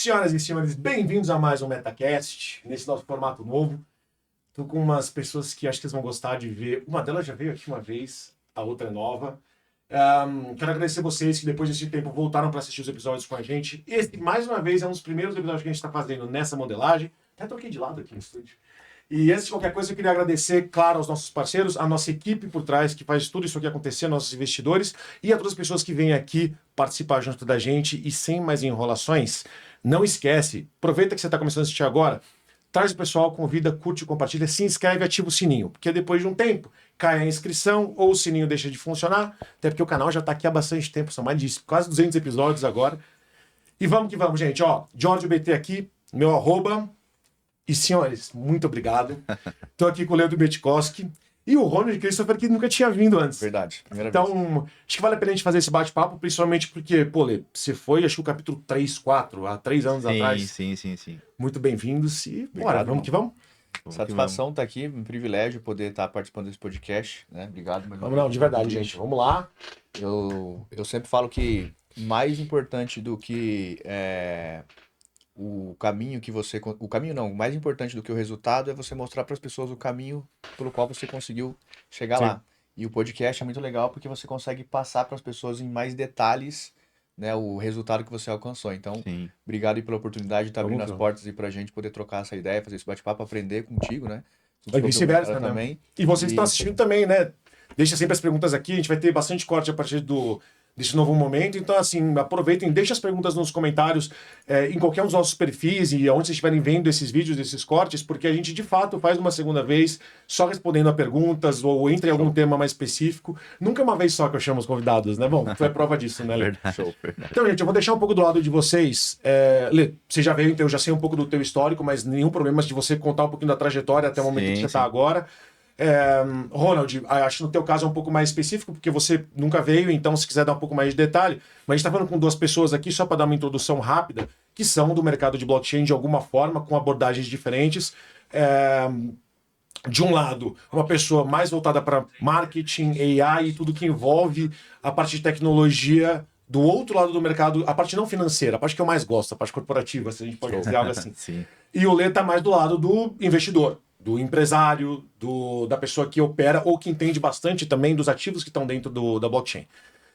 Senhoras e senhores, bem-vindos a mais um MetaCast, nesse nosso formato novo. Tô com umas pessoas que acho que vocês vão gostar de ver. Uma delas já veio aqui uma vez, a outra é nova. Quero agradecer vocês que depois desse tempo voltaram para assistir os episódios com a gente. Esse, mais uma vez, é um dos primeiros episódios que a gente está fazendo nessa modelagem. Até troquei de lado aqui no estúdio. E antes de qualquer coisa, eu queria agradecer, claro, aos nossos parceiros, a nossa equipe por trás, que faz tudo isso aqui acontecer, nossos investidores, e a todas as pessoas que vêm aqui participar junto da gente. E sem mais enrolações, não esquece, aproveita que você está começando a assistir agora, traz o pessoal, convida, curte, compartilha, se inscreve e ativa o sininho, porque depois de um tempo cai a inscrição ou o sininho deixa de funcionar, até porque o canal já está aqui há bastante tempo, são mais de quase 200 episódios agora. E vamos que vamos, gente. Ó, Jorge BT aqui, meu @. E senhores, muito obrigado. Estou aqui com o Leandro Betikoski e o Ronald Christopher, que nunca tinha vindo antes. Verdade, primeira Então, vez. acho que vale a pena a gente fazer esse bate-papo, principalmente porque, pô, Lê, você foi, acho que o capítulo 3, 4, há 3 anos atrás. Sim. Muito bem-vindos e bora, Obrigado, vamos irmão. que vamos? Satisfação estar aqui, um privilégio poder estar participando desse podcast, né? Obrigado. Vamos não, de verdade, gente. Vamos lá. Eu sempre falo que mais importante do que o caminho que você... O caminho não, mais importante do que o resultado é você mostrar para as pessoas o caminho pelo qual você conseguiu chegar Sim. lá. E o podcast é muito legal porque você consegue passar para as pessoas em mais detalhes, né, o resultado que você alcançou. Então, Sim. obrigado aí pela oportunidade de estar Vamos abrindo as junto. portas e pra gente poder trocar essa ideia, fazer esse bate-papo, aprender contigo, né? E Sobre o vice-versa, mercado né? E vocês que estão assistindo também, né? Deixa sempre as perguntas aqui, a gente vai ter bastante corte a partir desse novo momento. Então, assim, aproveitem, deixem as perguntas nos comentários, em qualquer um dos nossos perfis e onde vocês estiverem vendo esses vídeos, esses cortes, porque a gente, de fato, faz uma segunda vez só respondendo a perguntas ou entra em algum tema mais específico. Nunca é uma vez só que eu chamo os convidados, né? Bom, tu é prova disso, né, Lê? Verdade. Show. Então, gente, eu vou deixar um pouco do lado de vocês. Lê, você já veio, então eu já sei um pouco do teu histórico, mas nenhum problema de você contar um pouquinho da trajetória até o momento que você está agora. Ronald, acho que no teu caso é um pouco mais específico, porque você nunca veio, então se quiser dar um pouco mais de detalhe. Mas a gente está falando com duas pessoas aqui, só para dar uma introdução rápida, que são do mercado de blockchain de alguma forma, com abordagens diferentes. De um lado, uma pessoa mais voltada para marketing, AI e tudo que envolve a parte de tecnologia. Do outro lado do mercado, a parte não financeira, a parte que eu mais gosto, a parte corporativa, se a gente pode dizer algo assim. Sim. E o Lê tá mais do lado do investidor, do empresário, da pessoa que opera ou que entende bastante também dos ativos que estão dentro da blockchain.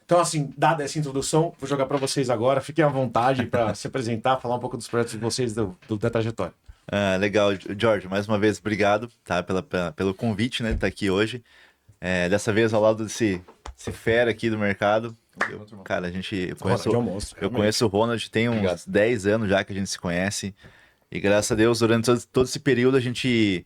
Então, assim, dada essa introdução, vou jogar para vocês agora. Fiquem à vontade para se apresentar, falar um pouco dos projetos de vocês, da trajetória. Legal, Jorge, mais uma vez, obrigado, tá, pelo convite, né, de estar aqui hoje. Dessa vez ao lado desse fera aqui do mercado. Cara, eu conheço o Ronald, tem uns 10 anos já que a gente se conhece. E graças a Deus, durante todo esse período, a gente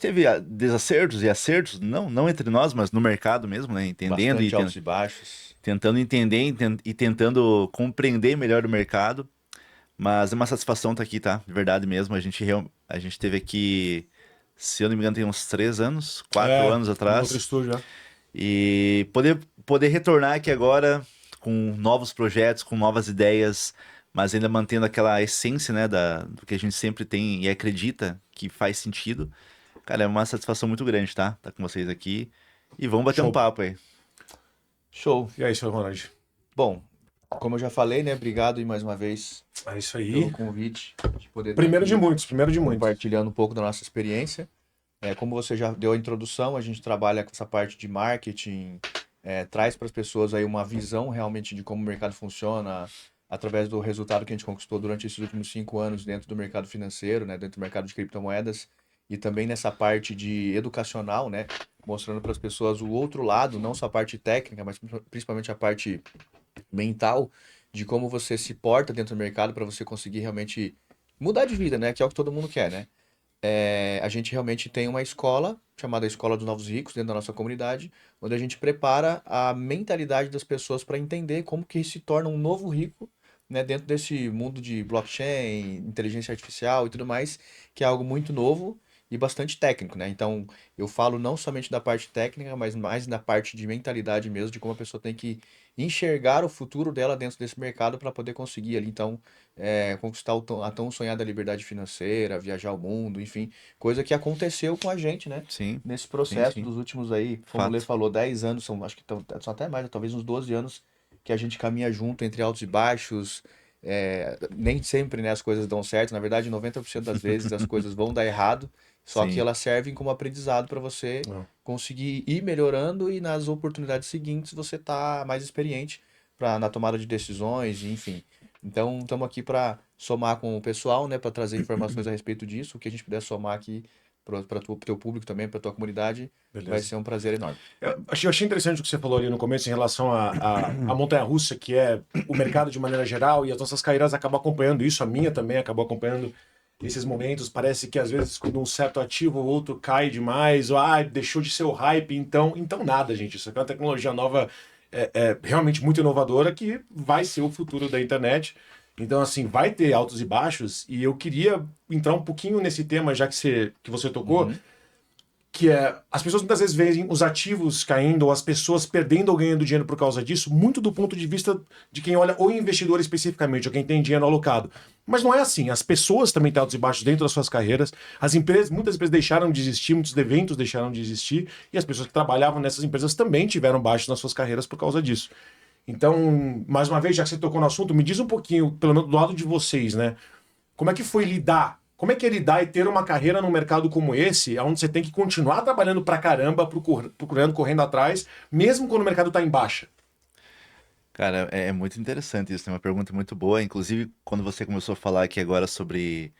teve desacertos e acertos, não entre nós, mas no mercado mesmo, né? Entendendo bastante altos e baixos. tentando entender e tentando compreender melhor o mercado. Mas é uma satisfação estar aqui, tá? De verdade mesmo. A gente teve aqui, se eu não me engano, tem uns 3 anos, 4 anos atrás. Outro estúdio, já. E poder retornar aqui agora com novos projetos, com novas ideias, mas ainda mantendo aquela essência, né, do que a gente sempre tem e acredita que faz sentido. Cara, é uma satisfação muito grande, tá? Tá com vocês aqui. E vamos bater um papo aí. Show. E aí, seu Ronald? Bom, como eu já falei, né? Obrigado aí mais uma vez É isso aí. pelo convite de poder estar Primeiro aqui de muitos. compartilhando um pouco da nossa experiência. Como você já deu a introdução, a gente trabalha com essa parte de marketing, traz para as pessoas aí uma visão realmente de como o mercado funciona, através do resultado que a gente conquistou durante esses últimos 5 anos dentro do mercado financeiro, né, dentro do mercado de criptomoedas, e também nessa parte de educacional, né, mostrando para as pessoas o outro lado, não só a parte técnica, mas principalmente a parte mental, de como você se porta dentro do mercado para você conseguir realmente mudar de vida, né, que é o que todo mundo quer, né? A gente realmente tem uma escola chamada Escola dos Novos Ricos dentro da nossa comunidade, onde a gente prepara a mentalidade das pessoas para entender como que se torna um novo rico, né, dentro desse mundo de blockchain, inteligência artificial e tudo mais, que é algo muito novo e bastante técnico, né? Então, eu falo não somente da parte técnica, mas mais da parte de mentalidade mesmo, de como a pessoa tem que enxergar o futuro dela dentro desse mercado para poder conseguir ali, então, conquistar a tão sonhada liberdade financeira, viajar o mundo, enfim, coisa que aconteceu com a gente, né? Sim. Nesse processo sim. dos últimos aí, como o Lê falou, 10 anos, acho que são até mais, talvez uns 12 anos que a gente caminha junto entre altos e baixos, nem sempre, né, as coisas dão certo. Na verdade, 90% das vezes as coisas vão dar errado, só Sim. que elas servem como aprendizado para você conseguir ir melhorando e nas oportunidades seguintes você tá mais experiente na tomada de decisões, enfim. Então, estamos aqui para somar com o pessoal, né, para trazer informações a respeito disso. O que a gente puder somar aqui para o teu público também, para tua comunidade, vai ser um prazer enorme. Eu achei interessante o que você falou ali no começo em relação à montanha-russa, que é o mercado de maneira geral, e as nossas carreiras acabam acompanhando isso, a minha também acabou acompanhando esses momentos. Parece que às vezes quando um certo ativo ou outro cai demais, ou deixou de ser o hype, então nada, gente. Isso aqui é uma tecnologia nova, realmente muito inovadora, que vai ser o futuro da internet. Então, assim, vai ter altos e baixos, e eu queria entrar um pouquinho nesse tema, já que você tocou, que as pessoas muitas vezes veem os ativos caindo, ou as pessoas perdendo ou ganhando dinheiro por causa disso, muito do ponto de vista de quem olha o investidor especificamente, ou quem tem dinheiro alocado. Mas não é assim. As pessoas também têm altos e baixos dentro das suas carreiras. Muitas empresas deixaram de existir, muitos eventos deixaram de existir, e as pessoas que trabalhavam nessas empresas também tiveram baixos nas suas carreiras por causa disso. Então, mais uma vez, já que você tocou no assunto, me diz um pouquinho, pelo menos do lado de vocês, né? Como é que foi lidar? Como é que é lidar e ter uma carreira num mercado como esse, onde você tem que continuar trabalhando pra caramba, procurando, correndo atrás, mesmo quando o mercado tá em baixa? Cara, é muito interessante isso, é uma pergunta muito boa. Inclusive, quando você começou a falar aqui agora sobre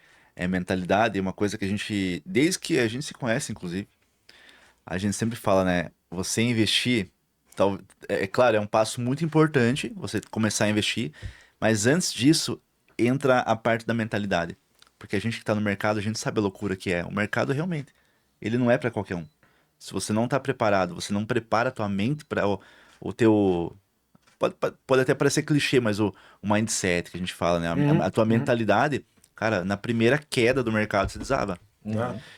mentalidade, é uma coisa que a gente, desde que a gente se conhece, inclusive, a gente sempre fala, né? Você investir, claro, é um passo muito importante você começar a investir, mas antes disso, entra a parte da mentalidade. Porque a gente que está no mercado, a gente sabe a loucura que é. O mercado realmente, ele não é para qualquer um. Se você não está preparado, você não prepara a tua mente para o teu. Pode até parecer clichê, mas o mindset que a gente fala, né? A tua mentalidade, cara, na primeira queda do mercado, você desaba.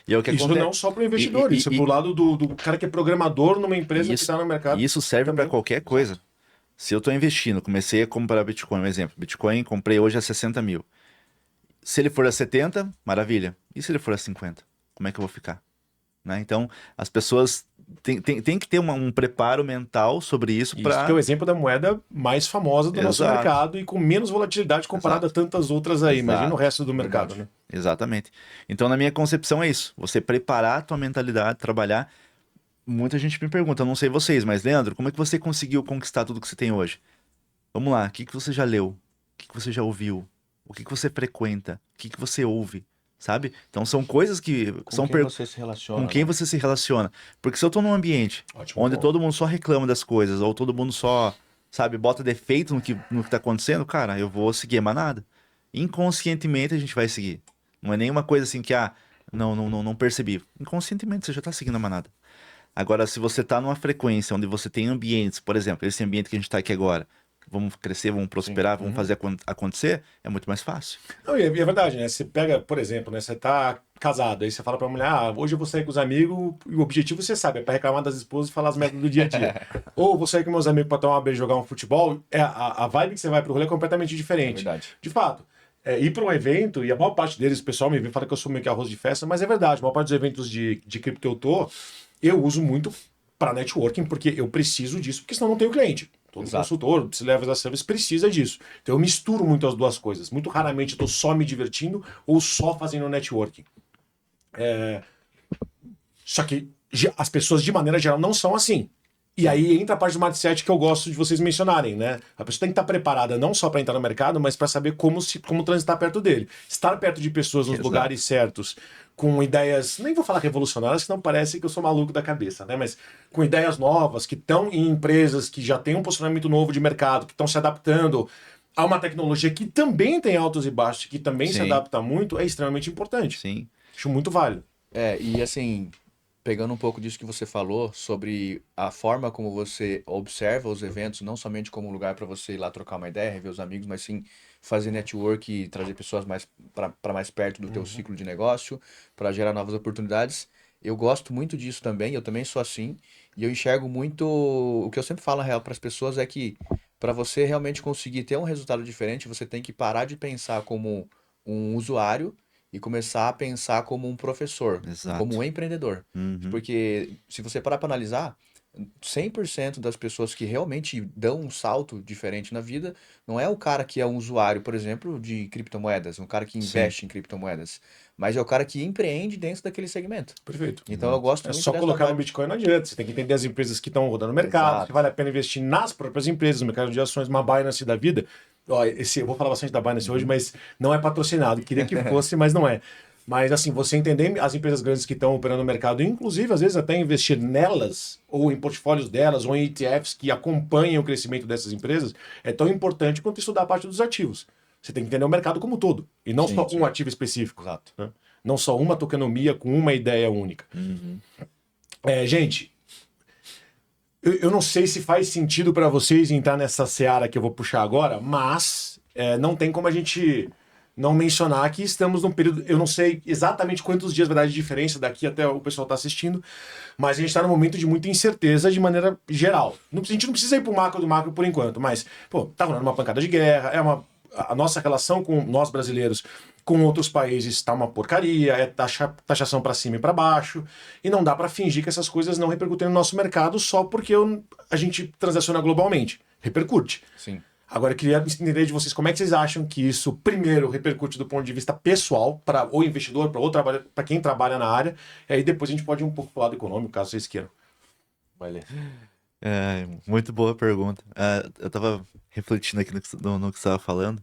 E é o que Isso acontece. não só para o investidor, isso é pro lado do cara que é programador numa empresa que está no mercado. E isso serve para também. qualquer coisa. Exato. Se eu estou investindo, comecei a comprar Bitcoin, um exemplo. Bitcoin, comprei hoje a 60 mil. Se ele for a 70, maravilha. E se ele for a 50? Como é que eu vou ficar? Né? Então, as pessoas têm que ter um preparo mental sobre isso Isso para... que é o exemplo da moeda mais famosa do nosso Exato. mercado e com menos volatilidade comparada a tantas outras aí. Imagina o resto do mercado, né? Exatamente. Então, na minha concepção é isso. Você preparar a tua mentalidade, trabalhar. Muita gente me pergunta, eu não sei vocês, mas Leandro, como é que você conseguiu conquistar tudo que você tem hoje? Vamos lá, o que você já leu? O que você já ouviu? O que você frequenta? O que você ouve? Sabe? Então são coisas que Com quem você se relaciona, com quem né? você se relaciona. Porque se eu tô num ambiente onde todo mundo só reclama das coisas, ou todo mundo só, sabe, bota defeito no que tá acontecendo, cara, eu vou seguir a manada. Inconscientemente a gente vai seguir. Não é nenhuma coisa assim que, não percebi. Inconscientemente você já tá seguindo a manada. Agora, se você tá numa frequência onde você tem ambientes, por exemplo, esse ambiente que a gente tá aqui agora, vamos crescer, vamos prosperar, vamos fazer acontecer, é muito mais fácil. Não, e é verdade, né? Você pega, por exemplo, né? Você tá casado, aí você fala pra mulher, hoje eu vou sair com os amigos, e o objetivo você sabe, é pra reclamar das esposas e falar as merdas do dia a dia. Ou vou sair com meus amigos pra tomar uma beijo, jogar um futebol, a vibe que você vai pro rolê é completamente diferente. É verdade. De fato. Ir para um evento, e a maior parte deles, o pessoal me vê e fala que eu sou meio que arroz de festa, mas é verdade, a maior parte dos eventos de cripto que eu uso muito para networking, porque eu preciso disso, porque senão não tenho cliente. Todo consultor, se leva a service, precisa disso. Então eu misturo muito as duas coisas. Muito raramente estou só me divertindo ou só fazendo networking. Só que as pessoas, de maneira geral, não são assim. E aí entra a parte do mindset que eu gosto de vocês mencionarem, né? A pessoa tem que estar preparada não só para entrar no mercado, mas para saber como transitar perto dele. Estar perto de pessoas nos lugares certos, com ideias, nem vou falar revolucionárias, senão parece que eu sou maluco da cabeça, né? Mas com ideias novas, que estão em empresas que já têm um posicionamento novo de mercado, que estão se adaptando a uma tecnologia que também tem altos e baixos, que também se adapta muito, é extremamente importante. Sim. Acho muito válido. E assim, pegando um pouco disso que você falou sobre a forma como você observa os eventos, não somente como um lugar para você ir lá trocar uma ideia, rever os amigos, mas sim fazer network e trazer pessoas mais para mais perto do teu ciclo de negócio, para gerar novas oportunidades. Eu gosto muito disso também, eu também sou assim, e eu enxergo muito, o que eu sempre falo na real para as pessoas é que para você realmente conseguir ter um resultado diferente, você tem que parar de pensar como um usuário e começar a pensar como um professor, Exato. como um empreendedor. Porque se você parar para analisar, 100% das pessoas que realmente dão um salto diferente na vida não é o cara que é um usuário, por exemplo, de criptomoedas, um cara que investe em criptomoedas, mas é o cara que empreende dentro daquele segmento. Perfeito. Então eu gosto É muito só dessa colocar no vibe. Bitcoin não adianta. Você tem que entender as empresas que estão rodando no mercado, Exato. que vale a pena investir nas próprias empresas, no mercado de ações, uma Binance da vida. Ó, eu vou falar bastante da Binance hoje, mas não é patrocinado. Queria que fosse, mas não é. Mas assim, você entender as empresas grandes que estão operando no mercado, inclusive, às vezes, até investir nelas, ou em portfólios delas, ou em ETFs que acompanhem o crescimento dessas empresas, é tão importante quanto estudar a parte dos ativos. Você tem que entender o mercado como um todo, e não só um ativo específico. Exato. Né? Não só uma tokenomia com uma ideia única. Gente, eu não sei se faz sentido para vocês entrar nessa seara que eu vou puxar agora, mas não tem como a gente não mencionar que estamos num período, eu não sei exatamente quantos dias vai dar de diferença daqui até o pessoal tá assistindo, mas a gente está num momento de muita incerteza de maneira geral. A gente não precisa ir pro macro do macro por enquanto, mas, pô, tá rolando uma pancada de guerra, a nossa relação com nós brasileiros com outros países está uma porcaria, é taxação para cima e para baixo, e não dá para fingir que essas coisas não repercutem no nosso mercado só porque a gente transaciona globalmente. Repercute. Sim. Agora, eu queria entender de vocês como é que vocês acham que isso, primeiro, repercute do ponto de vista pessoal, para o investidor, para quem trabalha na área, e aí depois a gente pode ir um pouco para o lado econômico, caso vocês queiram. Vai ler. Muito boa pergunta. Eu estava refletindo aqui no que você estava falando.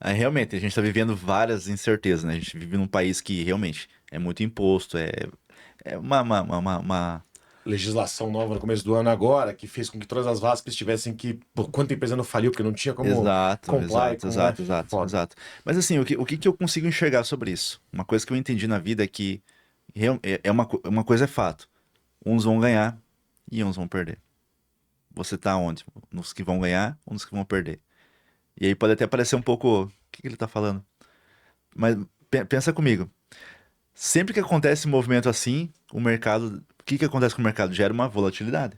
Realmente, a gente está vivendo várias incertezas, né? A gente vive num país que realmente é muito imposto, é uma Legislação nova no começo do ano agora, que fez com que todas as VASPs tivessem que... Por quanto empresa não faliu, porque não tinha como comply com... Exato. Mas assim, o que eu consigo enxergar sobre isso? Uma coisa que eu entendi na vida é que uma coisa é fato. Uns vão ganhar e uns vão perder. Você tá onde? Nos que vão ganhar ou nos que vão perder? E aí pode até parecer um pouco... O que ele tá falando? Mas pensa comigo. Sempre que acontece um movimento assim, o mercado... O que acontece com o mercado? Gera uma volatilidade.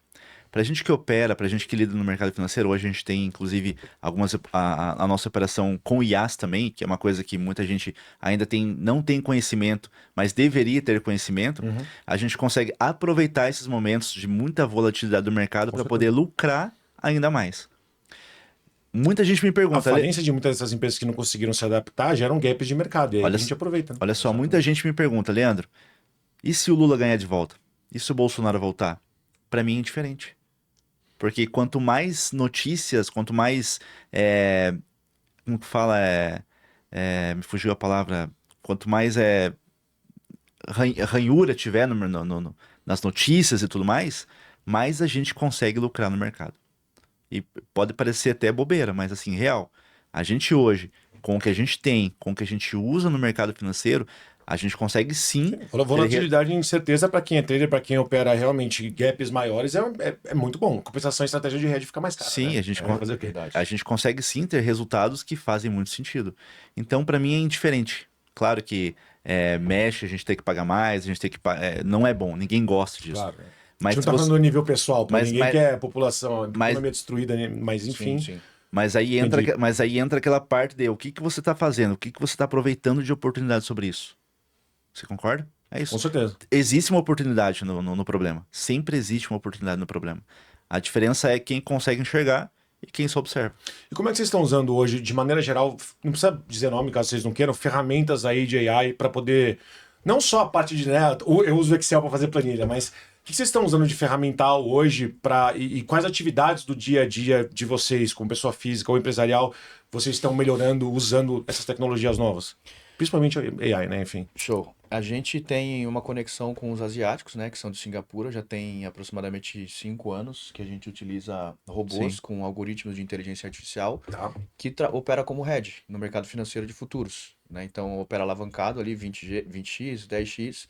Para a gente que opera, para a gente que lida no mercado financeiro, hoje a gente tem, inclusive, a nossa operação com IaaS também, que é uma coisa que muita gente ainda não tem conhecimento, mas deveria ter conhecimento. A gente consegue aproveitar esses momentos de muita volatilidade do mercado para poder lucrar ainda mais. Muita gente me pergunta... A falência de muitas dessas empresas que não conseguiram se adaptar geram gaps de mercado, e aí a gente aproveita. Né? Olha só, muita gente me pergunta, Leandro, e se o Lula ganhar de volta? E se o Bolsonaro voltar? Para mim é diferente. Porque quanto mais notícias, quanto mais... como que fala? Me fugiu a palavra. Quanto mais ranhura tiver nas notícias e tudo mais, mais a gente consegue lucrar no mercado. E pode parecer até bobeira, mas assim, real. A gente hoje, com o que a gente tem, com o que a gente usa no mercado financeiro, a gente consegue sim... Volatilidade e incerteza para quem é trader, para quem opera realmente gaps maiores, é muito bom. Compensação e estratégia de hedge fica mais cara. Sim, né? a gente consegue sim ter resultados que fazem muito sentido. Então, para mim, é indiferente. Claro que mexe, a gente tem que pagar mais, a gente tem que não é bom, ninguém gosta disso. Claro. Mas a gente não tá falando do nível pessoal, ninguém quer a população, a economia destruída, mas enfim... Sim. Mas aí entra aquela parte de o que você está fazendo, o que você está aproveitando de oportunidade sobre isso. Você concorda? É isso. Com certeza. Existe uma oportunidade no problema. Sempre existe uma oportunidade no problema. A diferença é quem consegue enxergar e quem só observa. E como é que vocês estão usando hoje, de maneira geral, não precisa dizer nome caso vocês não queiram, ferramentas aí de AI para poder, não só a parte de, eu uso o Excel para fazer planilha, mas o que vocês estão usando de ferramental hoje e quais atividades do dia a dia de vocês, como pessoa física ou empresarial, vocês estão melhorando usando essas tecnologias novas? Principalmente AI, né? Enfim. Show. A gente tem uma conexão com os asiáticos, né? Que são de Singapura. Já tem aproximadamente 5 anos que a gente utiliza robôs com algoritmos de inteligência artificial que opera como hedge no mercado financeiro de futuros. Né? Então, opera alavancado ali, 20x, 10x.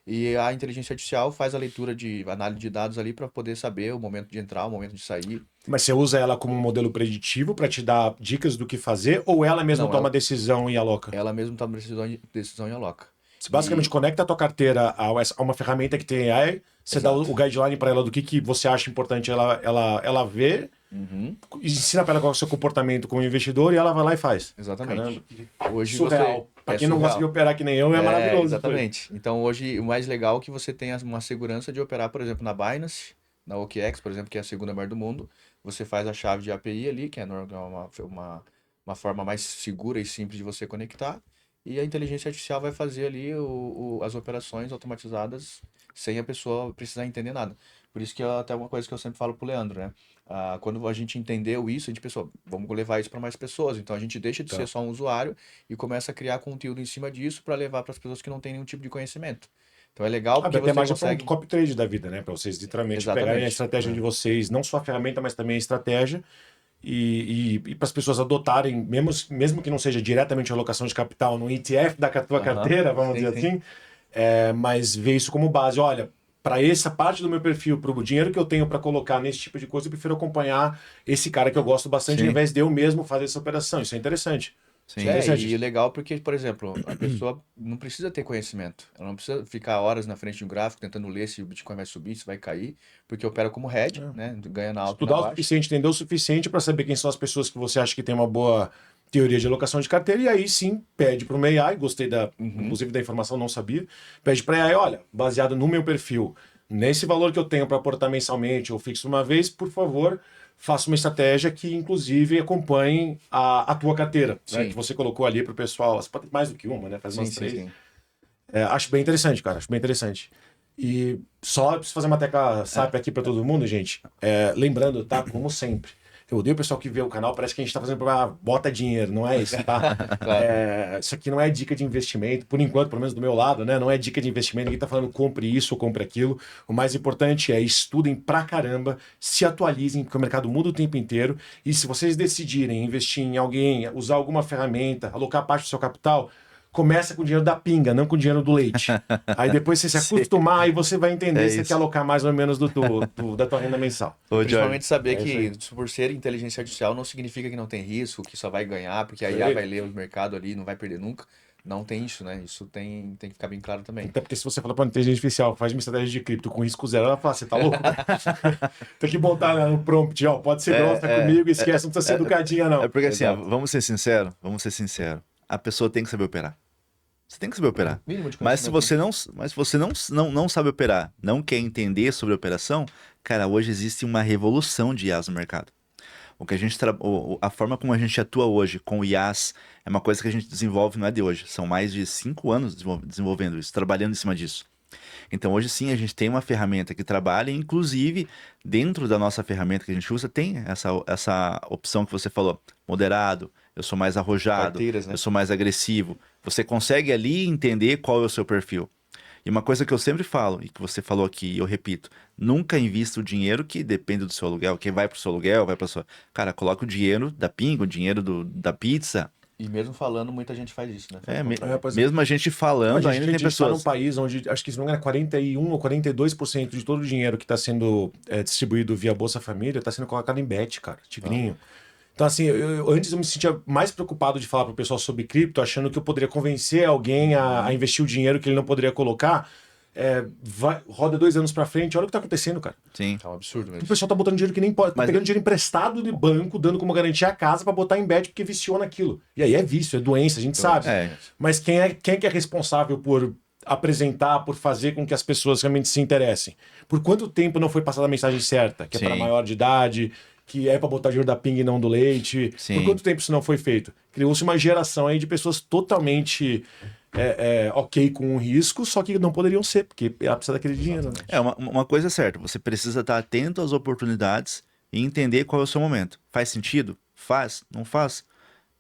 E a inteligência artificial faz a leitura de análise de dados ali para poder saber o momento de entrar, o momento de sair. Mas você usa ela como um modelo preditivo para te dar dicas do que fazer ou ela mesma toma decisão e aloca? Ela mesma toma decisão e aloca. Você basicamente conecta a tua carteira a uma ferramenta que tem AI, você dá o guideline para ela do que você acha importante ela ver, ensina para ela qual é o seu comportamento como investidor e ela vai lá e faz. Exatamente. Hoje surreal. Para quem não conseguiu operar que nem eu, é maravilhoso. Exatamente. Então hoje o mais legal é que você tenha uma segurança de operar, por exemplo, na Binance, na OKEx, por exemplo, que é a segunda maior do mundo, você faz a chave de API ali, que é uma forma mais segura e simples de você conectar, e a inteligência artificial vai fazer ali as operações automatizadas sem a pessoa precisar entender nada. Por isso que é até uma coisa que eu sempre falo pro Leandro, né? Quando a gente entendeu isso, a gente pensou, vamos levar isso para mais pessoas. Então a gente deixa de ser só um usuário e começa a criar conteúdo em cima disso para levar para as pessoas que não têm nenhum tipo de conhecimento. Então é legal porque Até você mais consegue... um copy trade da vida, né? Para vocês literalmente pegarem a Exatamente. estratégia de vocês, não só a ferramenta, mas também a estratégia, e para as pessoas adotarem, mesmo que não seja diretamente a alocação de capital no ETF da tua carteira, vamos dizer assim, mas ver isso como base. Olha, para essa parte do meu perfil, para o dinheiro que eu tenho para colocar nesse tipo de coisa, eu prefiro acompanhar esse cara que eu gosto bastante, ao invés de eu mesmo fazer essa operação. Isso é interessante. Sim, e legal porque, por exemplo, a pessoa não precisa ter conhecimento. Ela não precisa ficar horas na frente de um gráfico tentando ler se o Bitcoin vai subir, se vai cair, porque opera como hedge, né? Ganha na alta e na Estudar o baixa. suficiente, entender o suficiente para saber quem são as pessoas que você acha que tem uma boa teoria de alocação de carteira, e aí sim pede para uma AI, gostei inclusive da informação, não sabia, pede para a AI, olha, baseado no meu perfil, nesse valor que eu tenho para aportar mensalmente ou fixo uma vez, por favor, faça uma estratégia que, inclusive, acompanhe a tua carteira, né, que você colocou ali para o pessoal. Você pode ter mais do que uma, né? Faz umas três. Acho bem interessante, cara. Acho bem interessante. E só preciso fazer uma tecla SAP aqui para todo mundo, gente. Lembrando, tá? Como sempre. Eu odeio o pessoal que vê o canal, parece que a gente tá fazendo pra bota dinheiro, não é isso, tá? Isso aqui não é dica de investimento, por enquanto, pelo menos do meu lado, né? Não é dica de investimento, ninguém tá falando compre isso ou compre aquilo. O mais importante é estudem pra caramba, se atualizem, porque o mercado muda o tempo inteiro. E se vocês decidirem investir em alguém, usar alguma ferramenta, alocar parte do seu capital, começa com o dinheiro da pinga, não com o dinheiro do leite. Aí depois você se acostumar, aí você vai entender se você quer alocar mais ou menos da tua renda mensal. Principalmente saber que por ser inteligência artificial não significa que não tem risco, que só vai ganhar, porque a IA vai ler o mercado ali, não vai perder nunca. Não tem isso, né? Isso tem que ficar bem claro também. Até porque se você falar para inteligência artificial, faz uma estratégia de cripto com risco zero, ela fala, você tá louco? Tem que botar no prompt, ó, pode ser grossa comigo, esquece, não precisa ser educadinha, não. É porque assim, ó, vamos ser sinceros, a pessoa tem que saber operar. Você tem que saber operar. Mas se você não sabe operar, não quer entender sobre operação, cara, hoje existe uma revolução de IAs no mercado. A forma como a gente atua hoje com IAs é uma coisa que a gente desenvolve, não é de hoje. São mais de 5 anos desenvolvendo isso, trabalhando em cima disso. Então hoje sim a gente tem uma ferramenta que trabalha, inclusive dentro da nossa ferramenta que a gente usa tem essa opção que você falou, moderado, eu sou mais arrojado, né? eu sou mais agressivo. Você consegue ali entender qual é o seu perfil. E uma coisa que eu sempre falo, e que você falou aqui, e eu repito, nunca invista o dinheiro que depende do seu aluguel, que vai para o seu aluguel, vai para sua... Cara, coloca o dinheiro da pinga, o dinheiro da pizza. E mesmo falando, muita gente faz isso, né? Mesmo a gente falando, ainda tem pessoas... A gente está num país onde, acho que se não me engano, 41% ou 42% de todo o dinheiro que está sendo distribuído via Bolsa Família está sendo colocado em bet, cara, tigrinho. Então, assim, antes eu me sentia mais preocupado de falar para o pessoal sobre cripto, achando que eu poderia convencer alguém a investir o dinheiro que ele não poderia colocar. Roda 2 anos para frente, olha o que está acontecendo, cara. Sim. É um absurdo mesmo. O pessoal tá botando dinheiro que nem pode, tá pegando dinheiro emprestado de banco, dando como garantia a casa para botar em bet porque viciou naquilo. E aí é vício, é doença, a gente sabe. Mas quem é que é responsável por apresentar, por fazer com que as pessoas realmente se interessem? Por quanto tempo não foi passada a mensagem certa? Que é para maior de idade, que é para botar dinheiro da pinga e não do leite. Sim. Por quanto tempo isso não foi feito? Criou-se uma geração aí de pessoas totalmente ok com o risco, só que não poderiam ser, porque ela precisa daquele dinheiro. Né? Uma coisa é certa, você precisa estar atento às oportunidades e entender qual é o seu momento. Faz sentido? Faz? Não faz?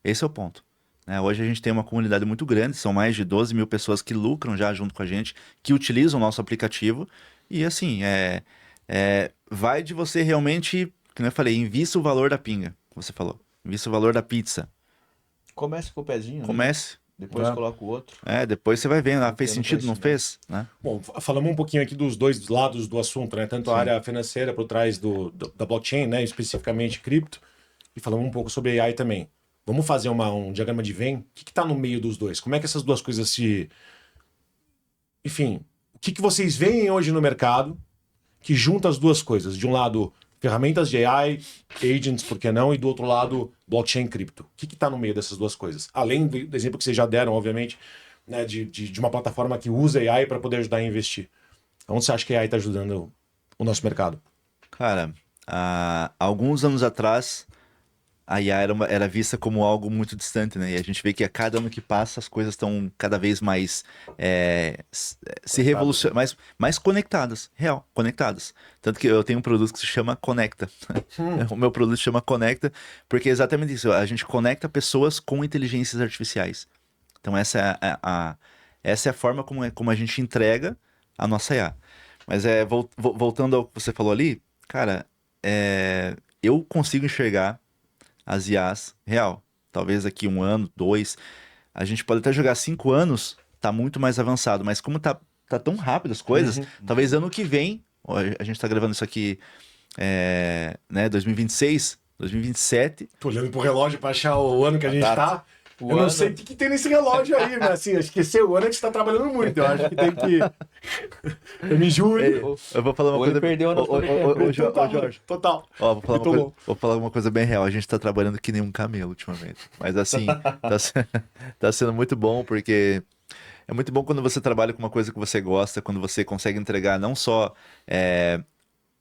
Esse é o ponto. Hoje a gente tem uma comunidade muito grande, são mais de 12 mil pessoas que lucram já junto com a gente, que utilizam o nosso aplicativo, e assim, vai de você realmente... Como eu falei, invista o valor da pinga, você falou. Invista o valor da pizza. Comece com o pezinho. Comece. Né? Depois coloca o outro. Depois você vai vendo. Fez sentido, não fez? Né? Bom, falamos um pouquinho aqui dos dois lados do assunto, né? Tanto a área financeira por trás da blockchain, né? Especificamente cripto. E falamos um pouco sobre AI também. Vamos fazer um diagrama de Venn? O que está no meio dos dois? Como é que essas duas coisas se... Enfim, o que vocês veem hoje no mercado que junta as duas coisas? De um lado... ferramentas de AI, agents, por que não? E do outro lado, blockchain cripto. O que está no meio dessas duas coisas? Além do exemplo que vocês já deram, obviamente, né, de uma plataforma que usa AI para poder ajudar a investir. Onde você acha que a AI está ajudando o nosso mercado? Cara, há alguns anos atrás, a IA era vista como algo muito distante, né? E a gente vê que a cada ano que passa, as coisas estão cada vez mais se revolucionando, mais conectadas, real, conectadas. Tanto que eu tenho um produto que se chama Conecta. O meu produto se chama Conecta, porque é exatamente isso. A gente conecta pessoas com inteligências artificiais. Então essa é a forma como a gente entrega a nossa IA. Mas voltando ao que você falou ali, cara, eu consigo enxergar as IAs real. Talvez daqui 1 ano, 2. A gente pode até jogar 5 anos, tá muito mais avançado. Mas como tá tão rápido as coisas, talvez ano que vem, ó, a gente tá gravando isso aqui, né, 2026, 2027. Tô olhando pro relógio pra achar o ano que a gente tá. Eu não sei o que tem nesse relógio aí, mas assim, acho que esse é o ano que você tá trabalhando muito. Eu acho que tem que. Eu me juro. Eu vou falar uma coisa. Ele perdeu Ô, Jorge. Total. Ó, vou falar uma coisa bem real. A gente tá trabalhando que nem um camelo ultimamente. Mas assim, tá sendo muito bom, porque é muito bom quando você trabalha com uma coisa que você gosta, quando você consegue entregar não só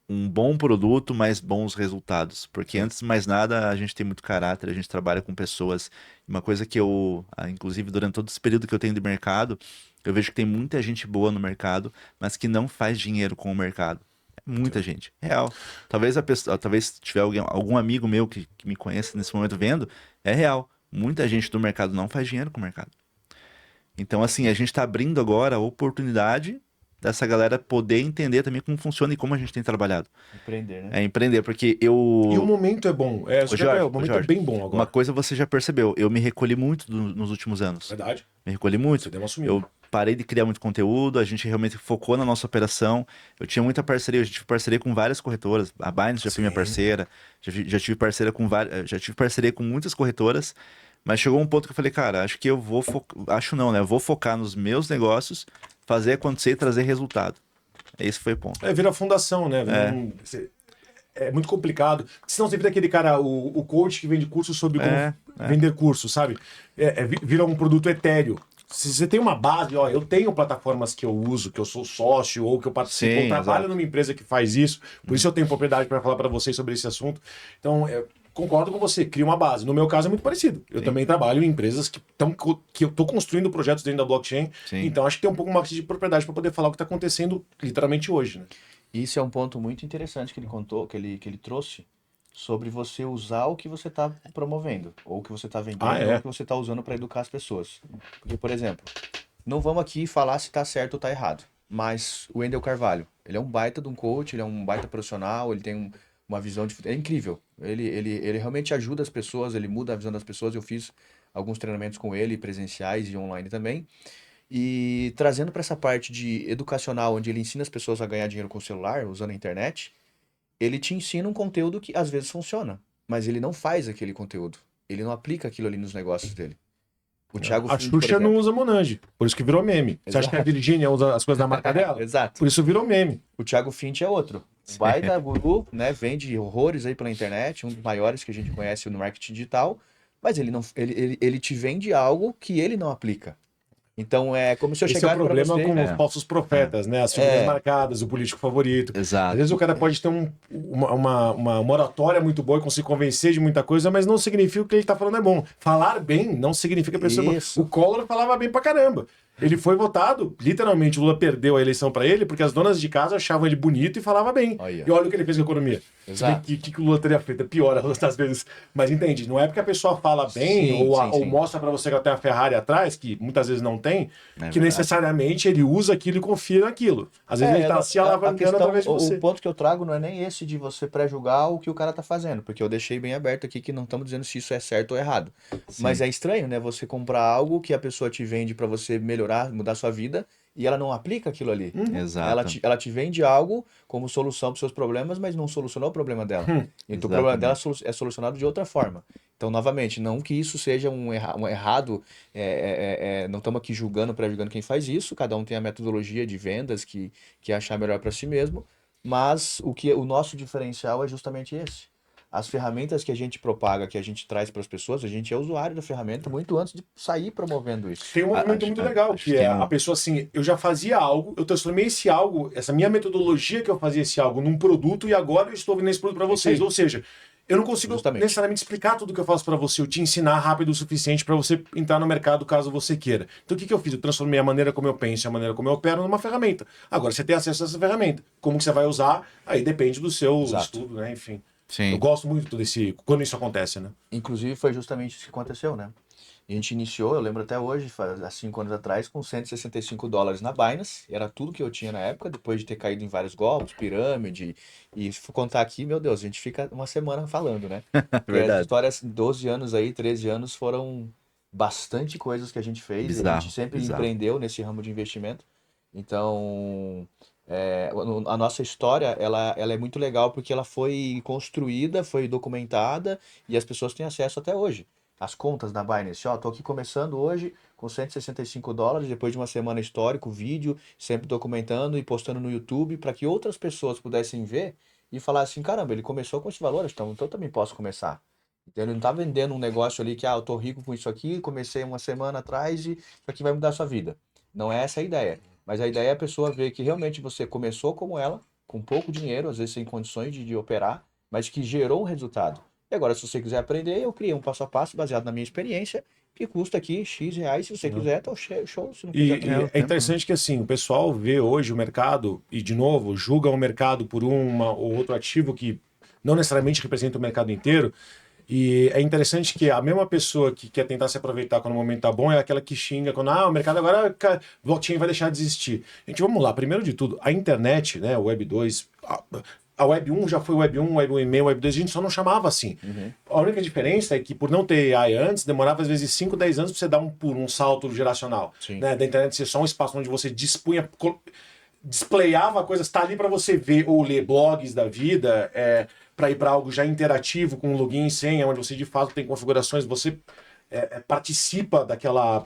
um bom produto, mas bons resultados. Porque antes de mais nada, a gente tem muito caráter, a gente trabalha com pessoas. Uma coisa que inclusive durante todo esse período que eu tenho de mercado, eu vejo que tem muita gente boa no mercado, mas que não faz dinheiro com o mercado. Muita gente, real. Talvez tiver algum amigo meu que me conheça nesse momento vendo, é real. Muita gente do mercado não faz dinheiro com o mercado. Então, assim, a gente está abrindo agora a oportunidade dessa galera poder entender também como funciona e como a gente tem trabalhado. Empreender, né? É empreender, porque E o momento é bom. O momento é bem bom agora. Uma coisa você já percebeu, eu me recolhi muito nos últimos anos. Verdade. Me recolhi muito. Você deu uma sumida. Eu parei de criar muito conteúdo, a gente realmente focou na nossa operação. Eu tinha muita parceria, eu tive parceria com várias corretoras. A Binance já foi minha parceira, já tive parceria com já tive parceria com muitas corretoras, mas chegou um ponto que eu falei, cara, acho que eu vou acho não, né? Eu vou focar nos meus negócios, fazer acontecer e trazer resultado. Esse foi o ponto. Vira fundação, né? É muito complicado. Senão você vira aquele cara, o coach que vende curso sobre como vender curso, sabe? Vira um produto etéreo. Se você tem uma base, ó, eu tenho plataformas que eu uso, que eu sou sócio ou que eu participo, eu trabalho numa empresa que faz isso, por isso eu tenho propriedade para falar para vocês sobre esse assunto. Então, concordo com você, cria uma base. No meu caso é muito parecido. Eu também trabalho em empresas que eu estou construindo projetos dentro da blockchain, então acho que tem um pouco mais de propriedade para poder falar o que está acontecendo literalmente hoje, né? Isso é um ponto muito interessante que ele contou, que ele trouxe, sobre você usar o que você está promovendo, ou o que você está vendendo, ou o que você está usando para educar as pessoas. Porque, por exemplo, não vamos aqui falar se está certo ou está errado, mas o Wendel Carvalho, ele é um baita de um coach, ele é um baita profissional, ele tem uma visão é incrível. Ele realmente ajuda as pessoas, ele muda a visão das pessoas. Eu fiz alguns treinamentos com ele, presenciais e online também. E trazendo para essa parte de educacional, onde ele ensina as pessoas a ganhar dinheiro com o celular, usando a internet, ele te ensina um conteúdo que às vezes funciona, mas ele não faz aquele conteúdo. Ele não aplica aquilo ali nos negócios dele. O Thiago A Xuxa não usa Monange, por isso que virou meme. Exato. Você acha que a Virgínia usa as coisas da marca dela? Exato. Por isso virou meme. O Thiago Fint é outro. Vai da guru, né? Vende horrores aí pela internet, um dos maiores que a gente conhece no marketing digital, mas ele te vende algo que ele não aplica. Então é como se eu chegasse para você... Esse é o problema com os falsos profetas, né? As figuras marcadas, o político favorito. Exato. Às vezes o cara pode ter uma oratória muito boa e conseguir convencer de muita coisa, mas não significa que o que ele tá falando é bom. Falar bem não significa que a pessoa... O Collor falava bem pra caramba. Ele foi votado, literalmente o Lula perdeu a eleição pra ele, porque as donas de casa achavam ele bonito e falava bem. E olha o que ele fez com a economia. O que o Lula teria feito? Pior às vezes. Mas entende, não é porque a pessoa fala bem ou mostra pra você que ela tem a Ferrari atrás, que muitas vezes não tem, que necessariamente ele usa aquilo e confia naquilo. Às vezes ele tá se alavancando através de você. O ponto que eu trago não é nem esse de você pré-julgar o que o cara tá fazendo, porque eu deixei bem aberto aqui que não estamos dizendo se isso é certo ou errado. Mas é estranho, né? Você comprar algo que a pessoa te vende pra você melhorar, mudar sua vida, e ela não aplica aquilo ali. Exato. Ela te vende algo como solução para os seus problemas, mas não solucionou o problema dela. Então o problema dela é solucionado de outra forma. Então, novamente, não que isso seja um errado, não estamos aqui julgando, pré-julgando quem faz isso, cada um tem a metodologia de vendas que achar melhor para si mesmo, mas o nosso diferencial é justamente esse. as ferramentas que a gente propaga, que a gente traz para as pessoas, a gente é usuário da ferramenta muito antes de sair promovendo isso. Tem um movimento muito legal, que é a pessoa assim, eu já fazia algo, eu transformei esse algo, essa minha metodologia que eu fazia esse algo num produto e agora eu estou vendendo esse produto para vocês. Ou seja, eu não consigo necessariamente explicar tudo que eu faço para você, eu te ensinar rápido o suficiente para você entrar no mercado caso você queira. Então o que eu fiz? Eu transformei a maneira como eu penso, a maneira como eu opero numa ferramenta. Agora você tem acesso a essa ferramenta. Como que você vai usar? Aí depende do seu estudo, né? Enfim. Sim. Eu gosto muito quando isso acontece, né? Inclusive foi justamente isso que aconteceu, né? A gente iniciou, eu lembro até hoje, há 5 anos atrás, com $165 na Binance. Era tudo que eu tinha na época, depois de ter caído em vários golpes, pirâmide. E se for contar aqui, meu Deus, a gente fica uma semana falando, né? E as histórias, 12 anos aí, 13 anos, foram bastante coisas que a gente fez. Bizarro, A gente sempre empreendeu nesse ramo de investimento. Então, a nossa história, ela é muito legal porque ela foi construída, foi documentada e as pessoas têm acesso até hoje. As contas da Binance, ó, tô aqui começando hoje com $165, depois de uma semana histórico, vídeo, sempre documentando e postando no YouTube para que outras pessoas pudessem ver e falar assim, caramba, ele começou com esse valor, então eu também posso começar. Então ele não tá vendendo um negócio ali que, eu tô rico com isso aqui, comecei uma semana atrás e isso aqui vai mudar a sua vida. Não é essa a ideia. Mas a ideia é a pessoa ver que realmente você começou como ela, com pouco dinheiro, às vezes sem condições de operar, mas que gerou um resultado. E agora, se você quiser aprender, eu criei um passo a passo baseado na minha experiência, que custa aqui X reais. Se você quiser, tá show. Se não quiser, E é interessante que assim, o pessoal vê hoje o mercado e, de novo, julga o mercado por uma ou outro ativo que não necessariamente representa o mercado inteiro. E é interessante que a mesma pessoa que quer tentar se aproveitar quando o momento tá bom é aquela que xinga quando o mercado agora, o blockchain vai deixar de existir. Gente, vamos lá. Primeiro de tudo, a internet, né, o Web 2, a Web 1 já foi Web 1, Web 1,5, Web 2, a gente só não chamava assim. A única diferença é que por não ter AI antes, demorava às vezes 5, 10 anos para você dar um salto geracional. Né? Da internet ser só um espaço onde você displayava coisas, tá ali para você ver ou ler blogs da vida, para ir para algo já interativo, com login e senha, onde você de fato tem configurações, você participa daquela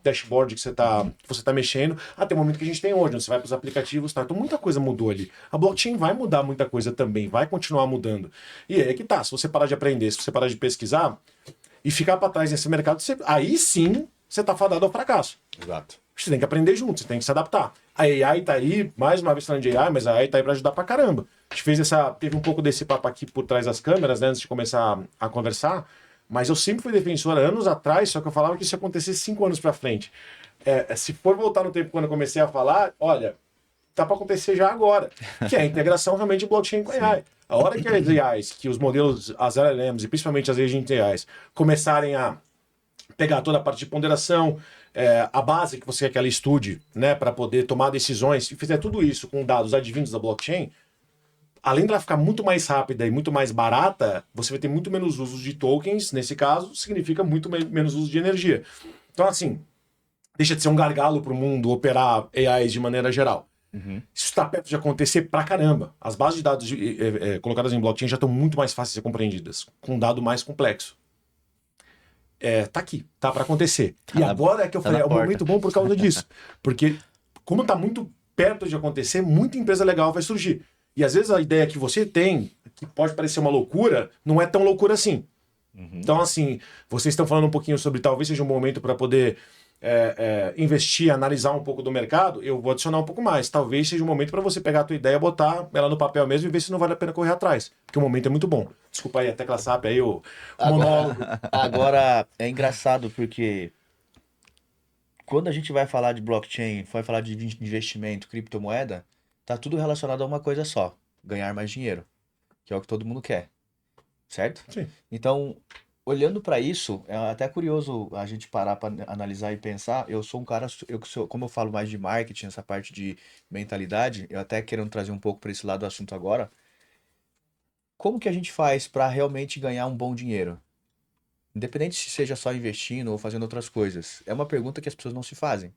dashboard que você tá mexendo, até o momento que a gente tem hoje, onde você vai para os aplicativos, tá? Então muita coisa mudou ali. A blockchain vai mudar muita coisa também, vai continuar mudando. E aí é que tá, se você parar de aprender, se você parar de pesquisar e ficar para trás nesse mercado, aí sim você tá fadado ao fracasso. Exato. Você tem que aprender junto, você tem que se adaptar. A AI tá aí, mais uma vez falando de AI, mas a AI tá aí para ajudar pra caramba. A gente teve um pouco desse papo aqui por trás das câmeras, né, antes de começar a conversar, mas eu sempre fui defensor anos atrás, só que eu falava que isso ia acontecer 5 anos para frente. Se for voltar no tempo quando eu comecei a falar, olha, tá para acontecer já agora, que é a integração realmente de blockchain com AI. A hora que as AIs, que os modelos, as LLMs e principalmente as agent AIs, começarem a pegar toda a parte de ponderação, a base que você quer que ela estude, né, para poder tomar decisões, e fizer tudo isso com dados advindos da blockchain, além dela ficar muito mais rápida e muito mais barata, você vai ter muito menos uso de tokens, nesse caso, significa muito menos uso de energia. Então, assim, deixa de ser um gargalo para o mundo operar AIs de maneira geral. Isso está perto de acontecer pra caramba. As bases de dados colocadas em blockchain já estão muito mais fáceis de ser compreendidas, com um dado mais complexo. Tá aqui, tá para acontecer. E agora é que eu falei, é um momento bom por causa disso. Porque, como tá muito perto de acontecer, muita empresa legal vai surgir. E às vezes a ideia que você tem, que pode parecer uma loucura, não é tão loucura assim. Então, assim, vocês estão falando um pouquinho sobre talvez seja um momento para poder investir, analisar um pouco do mercado, eu vou adicionar um pouco mais. Talvez seja um momento para você pegar a tua ideia, botar ela no papel mesmo e ver se não vale a pena correr atrás. Porque o momento é muito bom. Desculpa aí, a tecla SAP aí, o monólogo. Agora, é engraçado porque quando a gente vai falar de blockchain, vai falar de investimento, criptomoeda, tá tudo relacionado a uma coisa só, ganhar mais dinheiro, que é o que todo mundo quer, certo? Sim. Então, olhando para isso, é até curioso a gente parar para analisar e pensar. Eu sou um cara, como eu falo mais de marketing, essa parte de mentalidade, eu até querendo trazer um pouco para esse lado do assunto agora. Como que a gente faz para realmente ganhar um bom dinheiro? Independente se seja só investindo ou fazendo outras coisas. É uma pergunta que as pessoas não se fazem.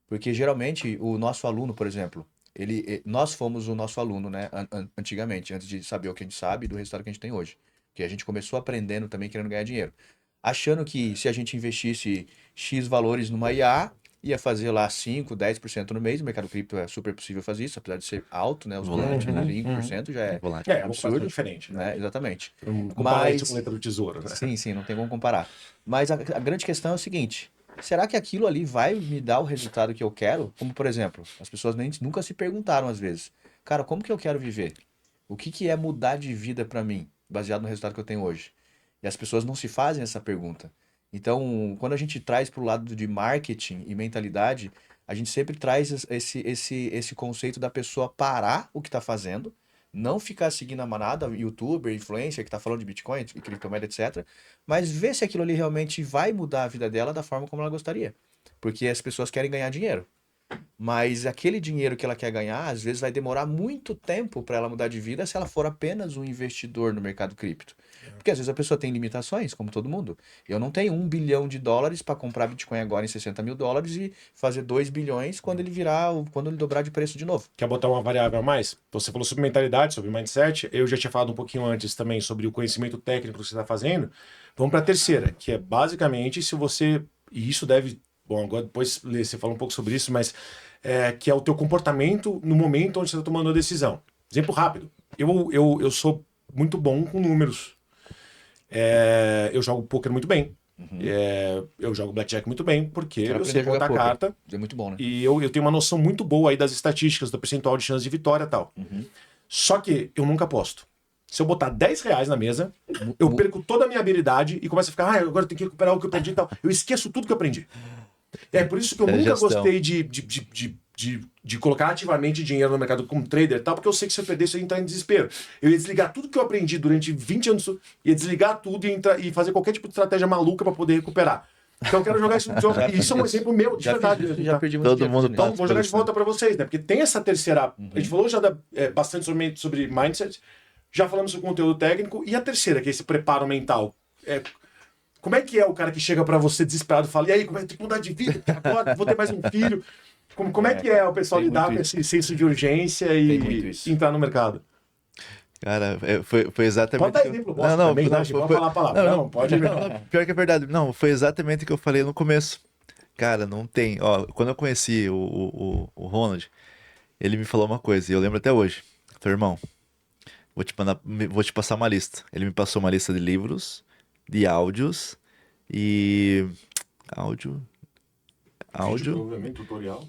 Porque geralmente o nosso aluno, por exemplo, nós fomos o nosso aluno, né, antigamente, antes de saber o que a gente sabe e do resultado que a gente tem hoje. Porque a gente começou aprendendo também, querendo ganhar dinheiro. Achando que se a gente investisse X valores numa IA, ia fazer lá 5, 10% no mês. O mercado cripto é super possível fazer isso, apesar de ser alto, né? Os volantes de 5% já é absurdo. Diferente, né? Exatamente. Comparar isso com letra do tesouro, né? Sim, não tem como comparar. Mas a grande questão é o seguinte: será que aquilo ali vai me dar o resultado que eu quero? Como, por exemplo, as pessoas nunca se perguntaram às vezes, cara, como que eu quero viver? O que é mudar de vida para mim, baseado no resultado que eu tenho hoje? E as pessoas não se fazem essa pergunta. Então, quando a gente traz para o lado de marketing e mentalidade, a gente sempre traz esse conceito da pessoa parar o que está fazendo, não ficar seguindo a manada, youtuber, influencer que está falando de Bitcoin e criptomoeda, etc. Mas ver se aquilo ali realmente vai mudar a vida dela da forma como ela gostaria. Porque as pessoas querem ganhar dinheiro. Mas aquele dinheiro que ela quer ganhar, às vezes vai demorar muito tempo para ela mudar de vida se ela for apenas um investidor no mercado cripto. Porque às vezes a pessoa tem limitações, como todo mundo. Eu não tenho $1 bilhão para comprar Bitcoin agora em $60 mil e fazer 2 bilhões quando ele dobrar de preço de novo. Quer botar uma variável a mais? Você falou sobre mentalidade, sobre mindset. Eu já tinha falado um pouquinho antes também sobre o conhecimento técnico que você está fazendo. Vamos para a terceira, que é basicamente se você... E isso deve... Bom, agora depois você fala um pouco sobre isso, mas que é o teu comportamento no momento onde você está tomando a decisão. Exemplo rápido. Eu sou muito bom com números. Eu jogo poker muito bem. Eu jogo blackjack muito bem, porque eu sei contar carta. É muito bom, né? E eu tenho uma noção muito boa aí das estatísticas, do percentual de chance de vitória e tal. Só que eu nunca aposto. Se eu botar R$10 na mesa, eu perco toda a minha habilidade e começo a ficar, agora eu tenho que recuperar o que eu perdi e tal. Eu esqueço tudo que eu aprendi. É por isso que eu nunca gostei de colocar ativamente dinheiro no mercado como trader e tal, porque eu sei que se eu perdesse eu ia entrar em desespero. Eu ia desligar tudo que eu aprendi durante 20 anos, ia desligar tudo e fazer qualquer tipo de estratégia maluca para poder recuperar. Então eu quero jogar isso. Isso é um exemplo meu, de verdade. Já perdi muito Todo mundo Então vou jogar de volta para vocês, né? Porque tem essa terceira. A gente falou já bastante sobre mindset, já falamos sobre conteúdo técnico, e a terceira, que é esse preparo mental. Como é que é o cara que chega pra você desesperado e fala, e aí, como é que tem que mudar de vida? Porque agora vou ter mais um filho. Como é que é o pessoal lidar com esse senso de urgência e entrar no mercado? Cara, foi exatamente... Pode dar exemplo, pode falar a palavra. Não, pode... Pior que é verdade. Não, foi exatamente o que eu falei no começo. Cara, não tem... Ó, quando eu conheci o Ronald, ele me falou uma coisa, e eu lembro até hoje. Falei, irmão, vou te passar uma lista. Ele me passou uma lista de livros, de áudios e... Áudio... Vídeo, provavelmente, tutorial.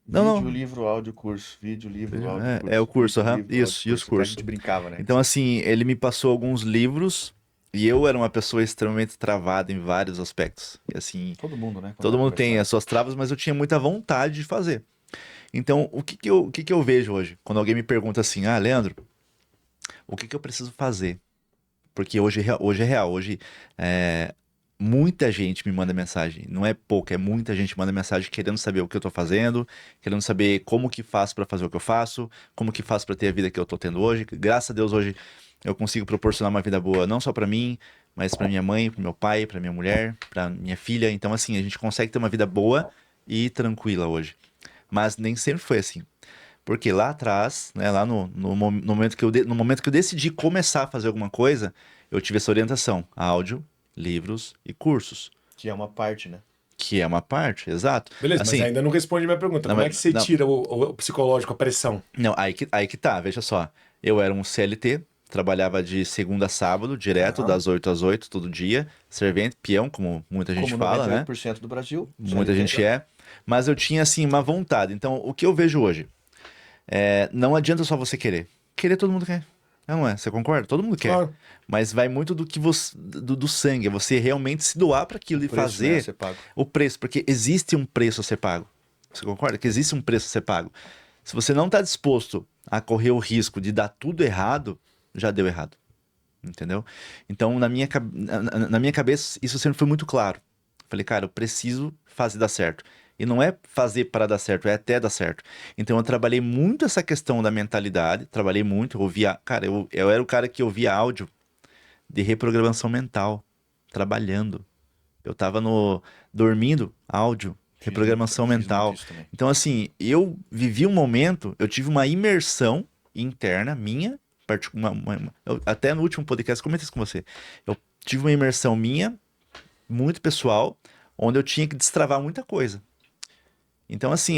Vídeo, livro, áudio, curso. Vídeo, livro, áudio, curso. É o curso, isso, e os cursos. A gente brincava, né? Então, assim, ele me passou alguns livros e eu era uma pessoa extremamente travada em vários aspectos. E, assim, todo mundo, né? Todo mundo tem as suas travas, mas eu tinha muita vontade de fazer. Então, o que eu vejo hoje? Quando alguém me pergunta assim, Leandro, o que eu preciso fazer? Porque hoje é real. Hoje, muita gente me manda mensagem. Não é pouca, é muita gente manda mensagem querendo saber o que eu tô fazendo, querendo saber como que faço para fazer o que eu faço, como que faço para ter a vida que eu tô tendo hoje. Graças a Deus, hoje eu consigo proporcionar uma vida boa, não só para mim, mas para minha mãe, para meu pai, para minha mulher, para minha filha. Então, assim, a gente consegue ter uma vida boa e tranquila hoje. Mas nem sempre foi assim. Porque lá atrás, né, lá no momento que eu decidi começar a fazer alguma coisa, eu tive essa orientação: áudio, livros e cursos. Que é uma parte, né? Que é uma parte, exato. Beleza, assim, mas ainda não responde a minha pergunta. Como é que você tira o psicológico, a pressão? Não, aí que tá, veja só. Eu era um CLT, trabalhava de segunda a sábado, direto, das 8 às 8, todo dia. Servente, peão, como muita gente fala, né? 98% do Brasil. Muita gente é. Mas eu tinha, assim, uma vontade. Então, o que eu vejo hoje? Não adianta só você querer. Querer todo mundo quer. Não é? Você concorda? Todo mundo quer. Claro. Mas vai muito do que do sangue. É você realmente se doar para aquilo e fazer o preço. Porque existe um preço a ser pago. Você concorda? Que existe um preço a ser pago. Se você não está disposto a correr o risco de dar tudo errado, já deu errado. Entendeu? Então, na minha cabeça, isso sempre foi muito claro. Falei, cara, eu preciso fazer dar certo. E não é fazer para dar certo, é até dar certo. Então eu trabalhei muito essa questão da mentalidade, trabalhei muito, eu ouvia... Cara, eu era o cara que ouvia áudio de reprogramação mental, trabalhando. Eu tava dormindo, áudio, reprogramação mental. Então assim, eu vivi um momento, eu tive uma imersão interna minha, até no último podcast comentei isso com você. Eu tive uma imersão minha, muito pessoal, onde eu tinha que destravar muita coisa. Então, assim,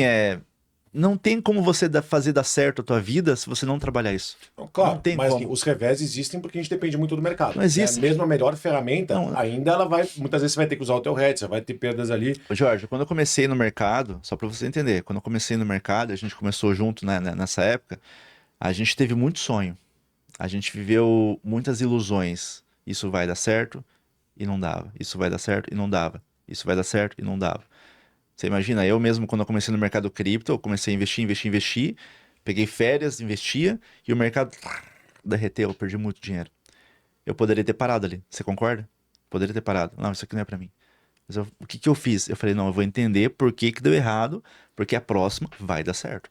não tem como você fazer dar certo a tua vida se você não trabalhar isso. Claro, não tem mas como. os revés existem porque a gente depende muito do mercado. Não existe. Mesmo a melhor ferramenta, Não. ainda ela vai... Muitas vezes você vai ter que usar o teu head, você vai ter perdas ali. Jorge, quando eu comecei no mercado, só para você entender, quando eu comecei no mercado, a gente começou junto, né, nessa época, a gente teve muito sonho. A gente viveu muitas ilusões. Isso vai dar certo e não dava. Isso vai dar certo e não dava. Isso vai dar certo e não dava. Você imagina, eu mesmo, quando eu comecei no mercado cripto, eu comecei a investir, peguei férias, investia, e o mercado derreteu, eu perdi muito dinheiro. Eu poderia ter parado ali, você concorda? Poderia ter parado. Não, isso aqui não é pra mim. Mas o que eu fiz? Eu falei, não, eu vou entender por que deu errado, porque a próxima vai dar certo.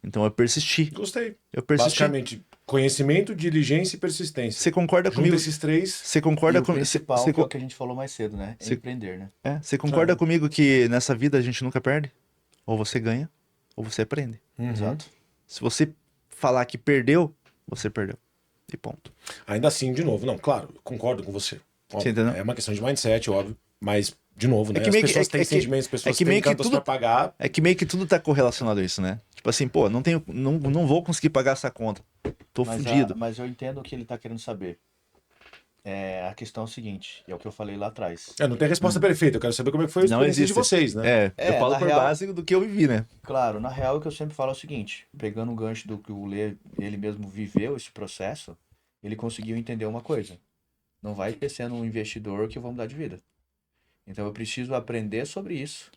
Então eu persisti. Gostei. Eu persisti. Basicamente, conhecimento, diligência e persistência. Você concorda Junta comigo? esses três. Você concorda comigo? O principal, que é o que a gente falou mais cedo, né? É empreender, né? Você concorda comigo que nessa vida a gente nunca perde? Ou você ganha, ou você aprende. Exato. Se você falar que perdeu, você perdeu. E ponto. Ainda assim, de novo, não, claro, eu concordo com você. Óbvio, Você entendeu? é uma questão de mindset, óbvio. Mas, de novo, né? É que As meio que- pessoas têm é que- sentimentos, as pessoas é que têm meio que contas tudo- pra pagar. É que meio que tudo tá correlacionado a isso, né? Tipo assim, pô, não vou conseguir pagar essa conta. Tô fudido. Mas eu entendo o que ele tá querendo saber. A questão é o seguinte, é o que eu falei lá atrás. Não tem resposta perfeita, eu quero saber como é que foi a Não experiência existe. de vocês, né? Eu É, falo na por real- base do que eu vivi, né? Claro, na real o que eu sempre falo é o seguinte, pegando o gancho do que o Lê, ele mesmo viveu esse processo, ele conseguiu entender uma coisa. Não vai ter sendo um investidor que eu vou mudar de vida. Então eu preciso aprender sobre isso,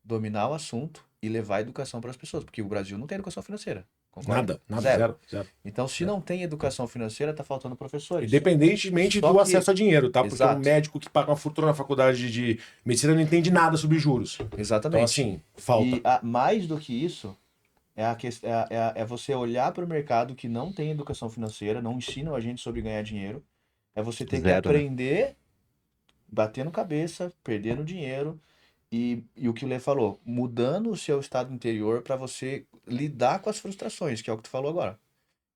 dominar o assunto e levar a educação para as pessoas, porque o Brasil não tem educação financeira. Concorda? Nada, zero. Então, se não tem educação financeira, tá faltando professores. Independentemente Só do que- acesso a dinheiro, tá? Porque Exato. um médico que paga uma fortuna na faculdade de medicina não entende nada sobre juros. Exatamente. Então, assim, falta. E mais do que isso, é você olhar para o mercado que não tem educação financeira, não ensinam a gente sobre ganhar dinheiro. É você ter que Zero, né? aprender, batendo cabeça, perdendo dinheiro. E o que o Lê falou, mudando o seu estado interior para você lidar com as frustrações, que é o que tu falou agora.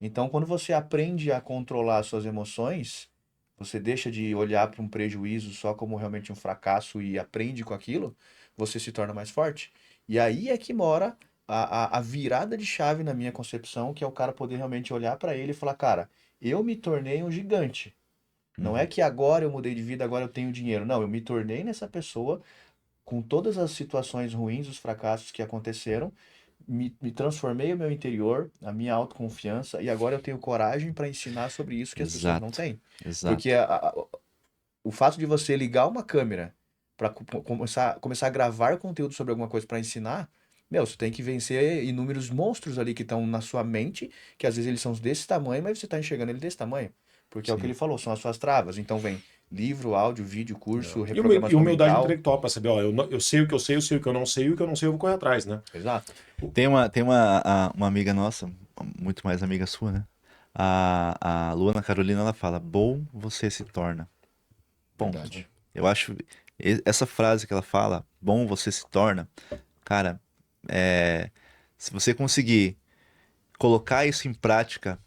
Então, quando você aprende a controlar as suas emoções, você deixa de olhar para um prejuízo só como realmente um fracasso e aprende com aquilo, você se torna mais forte. E aí é que mora a virada de chave na minha concepção, que é o cara poder realmente olhar para ele e falar, cara, eu me tornei um gigante. Não é que agora eu mudei de vida, agora eu tenho dinheiro. Não, eu me tornei nessa pessoa com todas as situações ruins, os fracassos que aconteceram, me transformei o meu interior, a minha autoconfiança, e agora eu tenho coragem para ensinar sobre isso que as pessoas não têm. Exato. Porque o fato de você ligar uma câmera para começar a gravar conteúdo sobre alguma coisa para ensinar, meu, você tem que vencer inúmeros monstros ali que estão na sua mente, que às vezes eles são desse tamanho, mas você está enxergando ele desse tamanho. Porque é o que ele falou, são as suas travas. Então vem livro, áudio, vídeo, curso, E reprogramação humildade mental. intelectual pra saber, ó, eu sei o que eu sei, eu sei o que eu não sei, e o que eu não sei eu vou correr atrás, né? Exato. Tem uma amiga nossa, muito mais amiga sua, né? A Luana Carolina, ela fala, bom você se torna. Ponto. Verdade. Eu acho essa frase que ela fala, bom você se torna, cara, se você conseguir colocar isso em prática,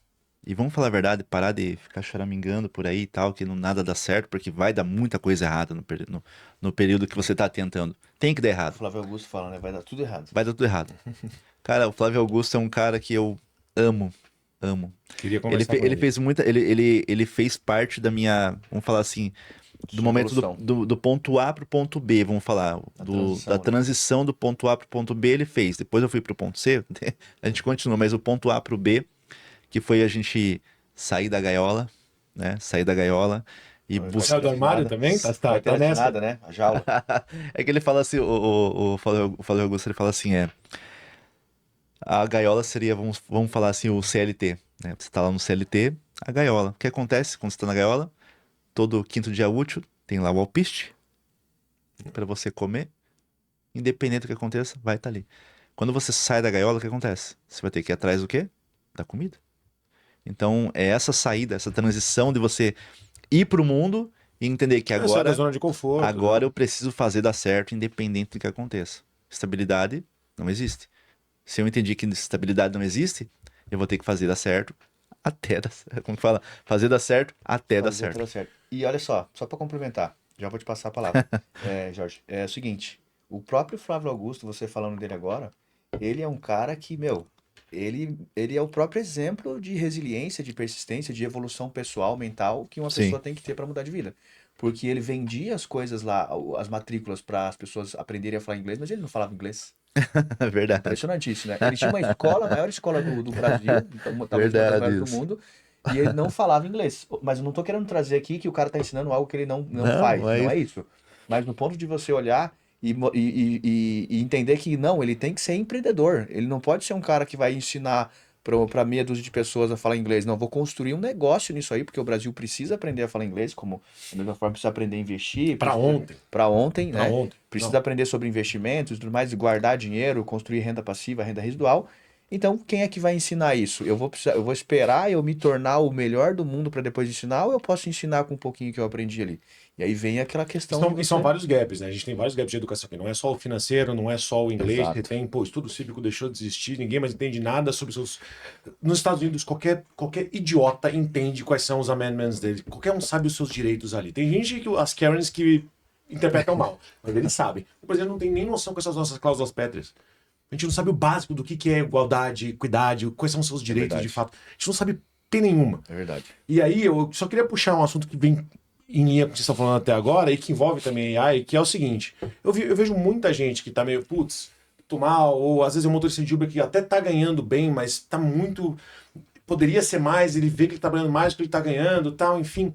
e vamos falar a verdade, parar de ficar choramingando por aí e tal, que nada dá certo, porque vai dar muita coisa errada no período que você tá tentando. Tem que dar O errado. Flávio Augusto fala, né? Vai dar tudo errado. Vai dar tudo errado. Cara, o Flávio Augusto é um cara que eu amo. Queria Ele, conversar com ele fez muita. Ele fez parte da minha. Vamos falar assim. Do Sua momento evolução. do ponto A pro ponto B, vamos falar. transição, Da né? transição do ponto A pro ponto B, ele fez. Depois eu fui pro ponto C, a gente continua, mas o ponto A pro B, que foi a gente sair da gaiola, né? Sair da gaiola e buscar. Saiu do armário também? Tá nessa. Nada, né? A jaula. É que ele fala assim, o Flávio Augusto, ele fala assim, a gaiola seria, vamos falar assim, o CLT, né? Você tá lá no CLT, a gaiola. O que acontece quando você tá na gaiola? Todo quinto dia útil tem lá o alpiste para você comer, independente do que aconteça, vai estar ali. Quando você sai da gaiola, o que acontece? Você vai ter que ir atrás do quê? Da comida. Então, é essa saída, essa transição de você ir pro mundo e entender que Sai da agora zona de conforto. Agora eu preciso fazer dar certo, independente do que aconteça. Estabilidade não existe. Se eu entendi que estabilidade não existe, eu vou ter que fazer dar certo até dar certo. Como que fala? Fazer dar certo até dar Fazer certo. tudo certo. E olha só para complementar, já vou te passar a palavra, Jorge. É o seguinte, O próprio Flávio Augusto, você falando dele agora, ele é um cara que, ele é o próprio exemplo de resiliência, de persistência, de evolução pessoal, mental, que uma Sim. pessoa tem que ter para mudar de vida. Porque ele vendia as coisas lá, as matrículas para as pessoas aprenderem a falar inglês, mas ele não falava inglês. É verdade. Impressionante isso, né? Ele tinha uma escola, a maior escola do Brasil, então, talvez uma das Verdade maiores do isso. mundo, e ele não falava inglês. Mas eu não tô querendo trazer aqui que o cara tá ensinando algo que ele não Não, faz, é não é isso. Mas no ponto de você olhar e entender que não, ele tem que ser empreendedor. Ele não pode ser um cara que vai ensinar para meia dúzia de pessoas a falar inglês. Não, vou construir um negócio nisso aí, porque o Brasil precisa aprender a falar inglês, como da mesma forma precisa aprender a investir. Para ontem. Para ontem, Pra né? ontem. Precisa Não. aprender sobre investimentos e tudo mais, guardar dinheiro, construir renda passiva, renda residual. Então, quem é que vai ensinar isso? Eu vou esperar eu me tornar o melhor do mundo para depois ensinar, ou eu posso ensinar com um pouquinho que eu aprendi ali? E aí vem aquela questão. E são vários gaps, né? A gente tem vários gaps de educação aqui. Não é só o financeiro, não é só o inglês. Exato. Você tem, pô, estudo cívico deixou de existir, ninguém mais entende nada sobre seus. Nos Estados Unidos, qualquer idiota entende quais são os amendments dele. Qualquer um sabe os seus direitos ali. Tem gente, as Karens, que interpretam mal, mas eles sabem. O brasileiro não tem nem noção com essas nossas cláusulas pétreas. A gente não sabe o básico do que é igualdade, equidade, quais são os seus direitos verdade. de fato. A gente não sabe ter nenhuma. É verdade. E aí, eu só queria puxar um assunto que vem em linha com o que vocês estão falando até agora e que envolve também AI, que é o seguinte. Eu vejo muita gente que tá meio, putz, tô mal, ou às vezes é um motorista de Uber que até tá ganhando bem, mas tá muito... Poderia ser mais, ele vê que ele tá ganhando mais do que ele tá ganhando, tal, enfim.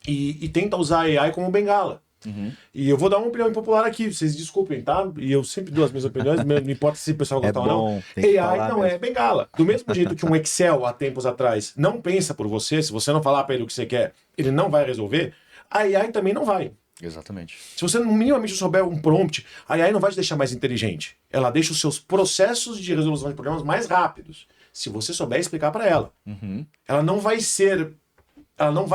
E tenta usar a AI como bengala. Uhum. E eu vou dar uma opinião impopular aqui, vocês desculpem, tá? E eu sempre dou as minhas opiniões, não importa se o pessoal É gostar ou não. bom, tem que AI falar não mesmo. é bengala. Do mesmo jeito que um Excel, há tempos atrás, não pensa por você, se você não falar para ele o que você quer, ele não vai resolver, a AI também não vai. Exatamente. Se você minimamente souber um prompt, a AI não vai te deixar mais inteligente. Ela deixa os seus processos de resolução de problemas mais rápidos. Se você souber explicar para ela. Uhum. Ela não vai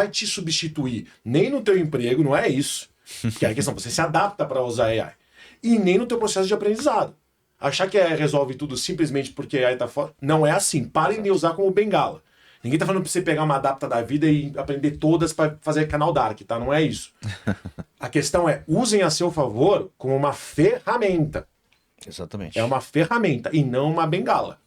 te substituir, nem no teu emprego, não é isso. Que é a questão, você se adapta para usar AI. E nem no teu processo de aprendizado. Achar que a AI resolve tudo simplesmente porque a AI tá fora, não é assim. Parem de usar como bengala. Ninguém tá falando pra você pegar uma adapta da vida e aprender todas para fazer canal Dark, tá? Não é isso. A questão é, usem a seu favor como uma ferramenta. Exatamente. É uma ferramenta e não uma bengala.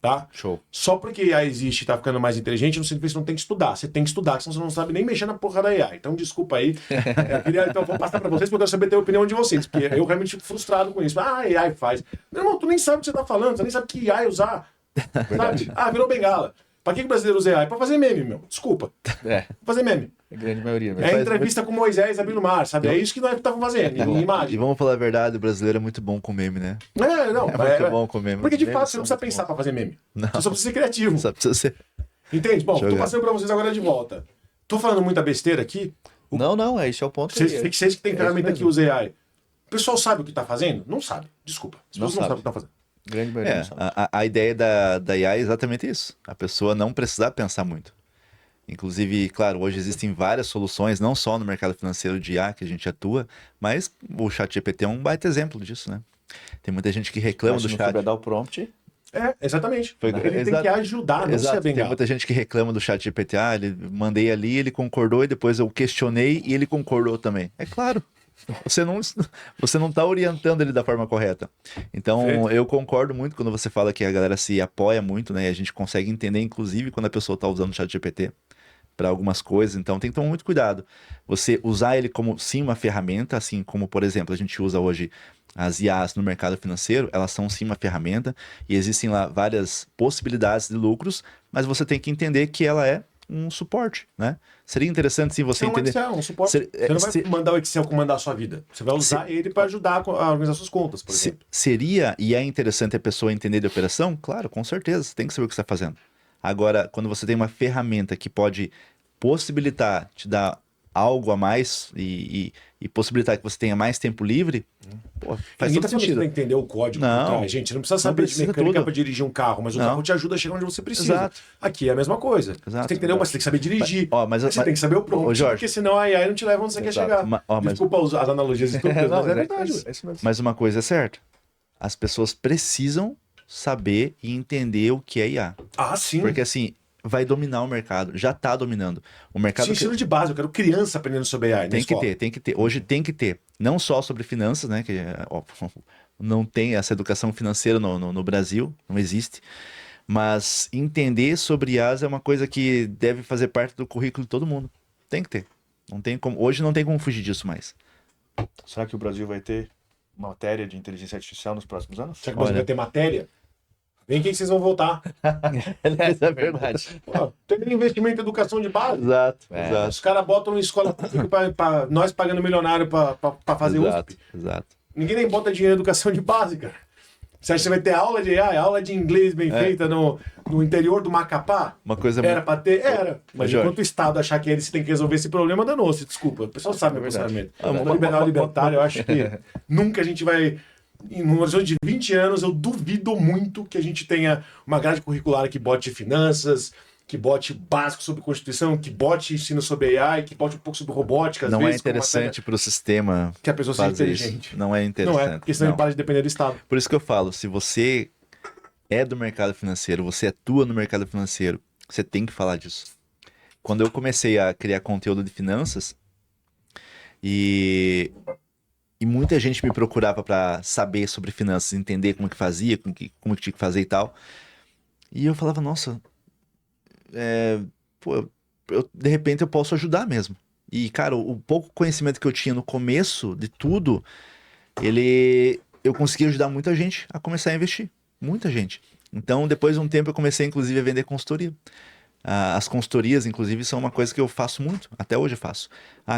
Tá? Show. Só porque a AI existe e tá ficando mais inteligente, não significa que você não tem que estudar. Você tem que estudar, senão você não sabe nem mexer na porra da AI. Então, desculpa aí. Então, vou passar pra vocês, porque eu quero saber a opinião de vocês. Porque eu realmente fico frustrado com isso. Ah, a AI faz. Meu irmão, tu nem sabe o que você tá falando, você nem sabe que AI usar. Sabe? Ah, virou bengala. Pra que o brasileiro usa AI? Pra fazer meme, meu. Desculpa. É, Pra fazer meme. a grande maioria. Mas É entrevista com Moisés abrindo o mar, sabe? É isso que nós estamos fazendo, em E imagem. vamos falar a verdade, o brasileiro é muito bom com meme, né? Não, É muito bom com meme. Porque de Memes fato você são não precisa muito pensar bons. pra fazer meme. Não. Você só precisa ser criativo. Só precisa ser... Entende? Bom, tô Jogar. passando pra vocês agora de volta. Tô falando muita besteira aqui. Não, esse é o ponto. Vocês que tem É ferramenta isso que mesmo. usa AI. O pessoal sabe o que tá fazendo? Não sabe. Desculpa. As Não pessoas não sabem sabe. o que tá fazendo. Grande maioria não sabe. A ideia da AI é exatamente isso. A pessoa não precisar pensar muito. Inclusive, claro, hoje existem várias soluções, não só no mercado financeiro de IA que a gente atua, mas o ChatGPT é um baita exemplo disso, né? Tem muita gente que reclama Mas do se não chat. souber dar o prompt, É, exatamente. Foi- Ele tem exato. que ajudar, não ser Exato, tem bengala. muita gente que reclama do ChatGPT. Ah, ele mandei ali, ele concordou e depois eu questionei e ele concordou também. É claro. Você não está orientando ele da forma correta. Então, Perfeito. eu concordo muito quando você fala que a galera se apoia muito, né? E a gente consegue entender, inclusive, quando a pessoa está usando o ChatGPT para algumas coisas. Então, tem que tomar muito cuidado. Você usar ele como, sim, uma ferramenta, assim como, por exemplo, a gente usa hoje as IAs no mercado financeiro, elas são, sim, uma ferramenta e existem lá várias possibilidades de lucros, mas você tem que entender que ela é um suporte, né? Seria interessante se você É um entender... Excel, um suporte. Ser- Você não vai se- mandar o Excel comandar a sua vida. Você vai usar ele para ajudar a organizar suas contas, por exemplo. Seria e é interessante a pessoa entender de operação? Claro, com certeza. Você tem que saber o que você está fazendo. Agora, quando você tem uma ferramenta que pode possibilitar te dar algo a mais e possibilitar que você tenha mais tempo livre, pô, faz Ninguém todo tá falando que você sentido. tem que entender o código Não. por trás, gente. Não precisa Não saber precisa de mecânica tudo. para dirigir um carro, mas o Não. carro te ajuda a chegar onde você precisa. Exato. Aqui é a mesma coisa. Você Exato. tem que entender, mas você tem que saber dirigir. Mas Você tem que saber o Ô, prompt, Jorge. porque senão a AI não te leva onde você quer Exato. chegar. Mas Desculpa as analogias estúpidas, mas é verdade. É isso mesmo. uma coisa é certa. As pessoas precisam saber e entender o que é IA. Ah, sim. Porque assim, vai dominar o mercado. Já está dominando. O mercado Sim, ensino de base. Eu quero criança aprendendo sobre AI na escola. tem que ter. Hoje tem que ter. Não só sobre finanças, né? Que ó, não tem essa educação financeira no Brasil. Não existe. Mas entender sobre IaaS é uma coisa que deve fazer parte do currículo de todo mundo. Tem que ter. Não tem como, hoje não tem como fugir disso mais. Será que o Brasil vai ter matéria de inteligência artificial nos próximos anos? Será que o Brasil vai ter matéria? Vem que vocês vão voltar. É verdade. Pô, tem investimento em educação de base. Exato, É. exato. Os caras botam escola pública pra nós pagando milionário pra fazer Exato, USP. exato. Ninguém nem bota dinheiro em educação de base, cara. Você acha que você vai ter aula de AI, aula de inglês bem feita no interior do Macapá? Uma coisa Era pra ter? Era. Mas Jorge. enquanto o Estado achar que eles têm que resolver esse problema, danou-se. Desculpa. O pessoal sabe meu verdade. pensamento. Ah, No liberal libertário, eu acho que nunca a gente vai... Em um horizonte de 20 anos, eu duvido muito que a gente tenha uma grade curricular que bote finanças, que bote básico sobre Constituição, que bote ensino sobre AI, que bote um pouco sobre robótica. Às não é vezes, como interessante para o sistema que a pessoa seja fazer inteligente. isso. Não é Não interessante. é, porque senão ele para de depender do Estado. Por isso que eu falo, se você é do mercado financeiro, você atua no mercado financeiro, você tem que falar disso. Quando eu comecei a criar conteúdo de finanças, e muita gente me procurava para saber sobre finanças, entender como que fazia, como que tinha que fazer e tal. E eu falava, nossa, pô, de repente eu posso ajudar mesmo. E, cara, o pouco conhecimento que eu tinha no começo de tudo, eu consegui ajudar muita gente a começar a investir. Muita gente. Então, depois de um tempo, eu comecei, inclusive, a vender consultoria. As consultorias, inclusive, são uma coisa que eu faço muito. Até hoje eu faço.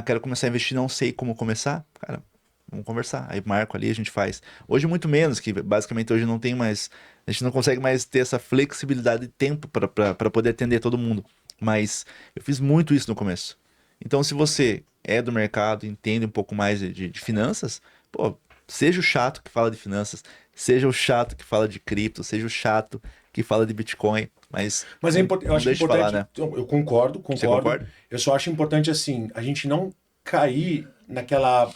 Quero começar a investir, não sei como começar. Cara, vamos conversar. Aí marco ali, a gente faz. Hoje muito menos, que basicamente hoje não tem mais... A gente não consegue mais ter essa flexibilidade de tempo para poder atender todo mundo. Mas eu fiz muito isso no começo. Então, se você é do mercado, entende um pouco mais de finanças, pô, seja o chato que fala de finanças, seja o chato que fala de cripto, seja o chato que fala de Bitcoin, mas eu acho importante, falar, né? Eu concordo. Você concorda? Eu só acho importante, assim, a gente não cair naquela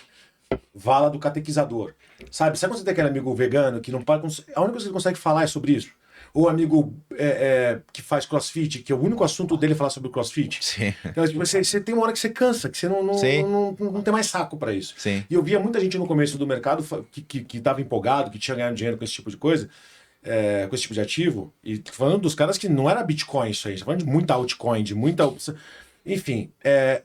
vala do catequizador. Sabe quando você tem aquele amigo vegano que não pode... A única coisa que ele consegue falar é sobre isso? Ou amigo que faz crossfit, que o único assunto dele é falar sobre crossfit. Sim. Então, tipo, você tem uma hora que você cansa, que você não tem mais saco pra isso. Sim. E eu via muita gente no começo do mercado que tava empolgado, que tinha ganhado dinheiro com esse tipo de coisa, com esse tipo de ativo, e falando dos caras que não era Bitcoin isso aí, falando de muita altcoin, de muita... Enfim,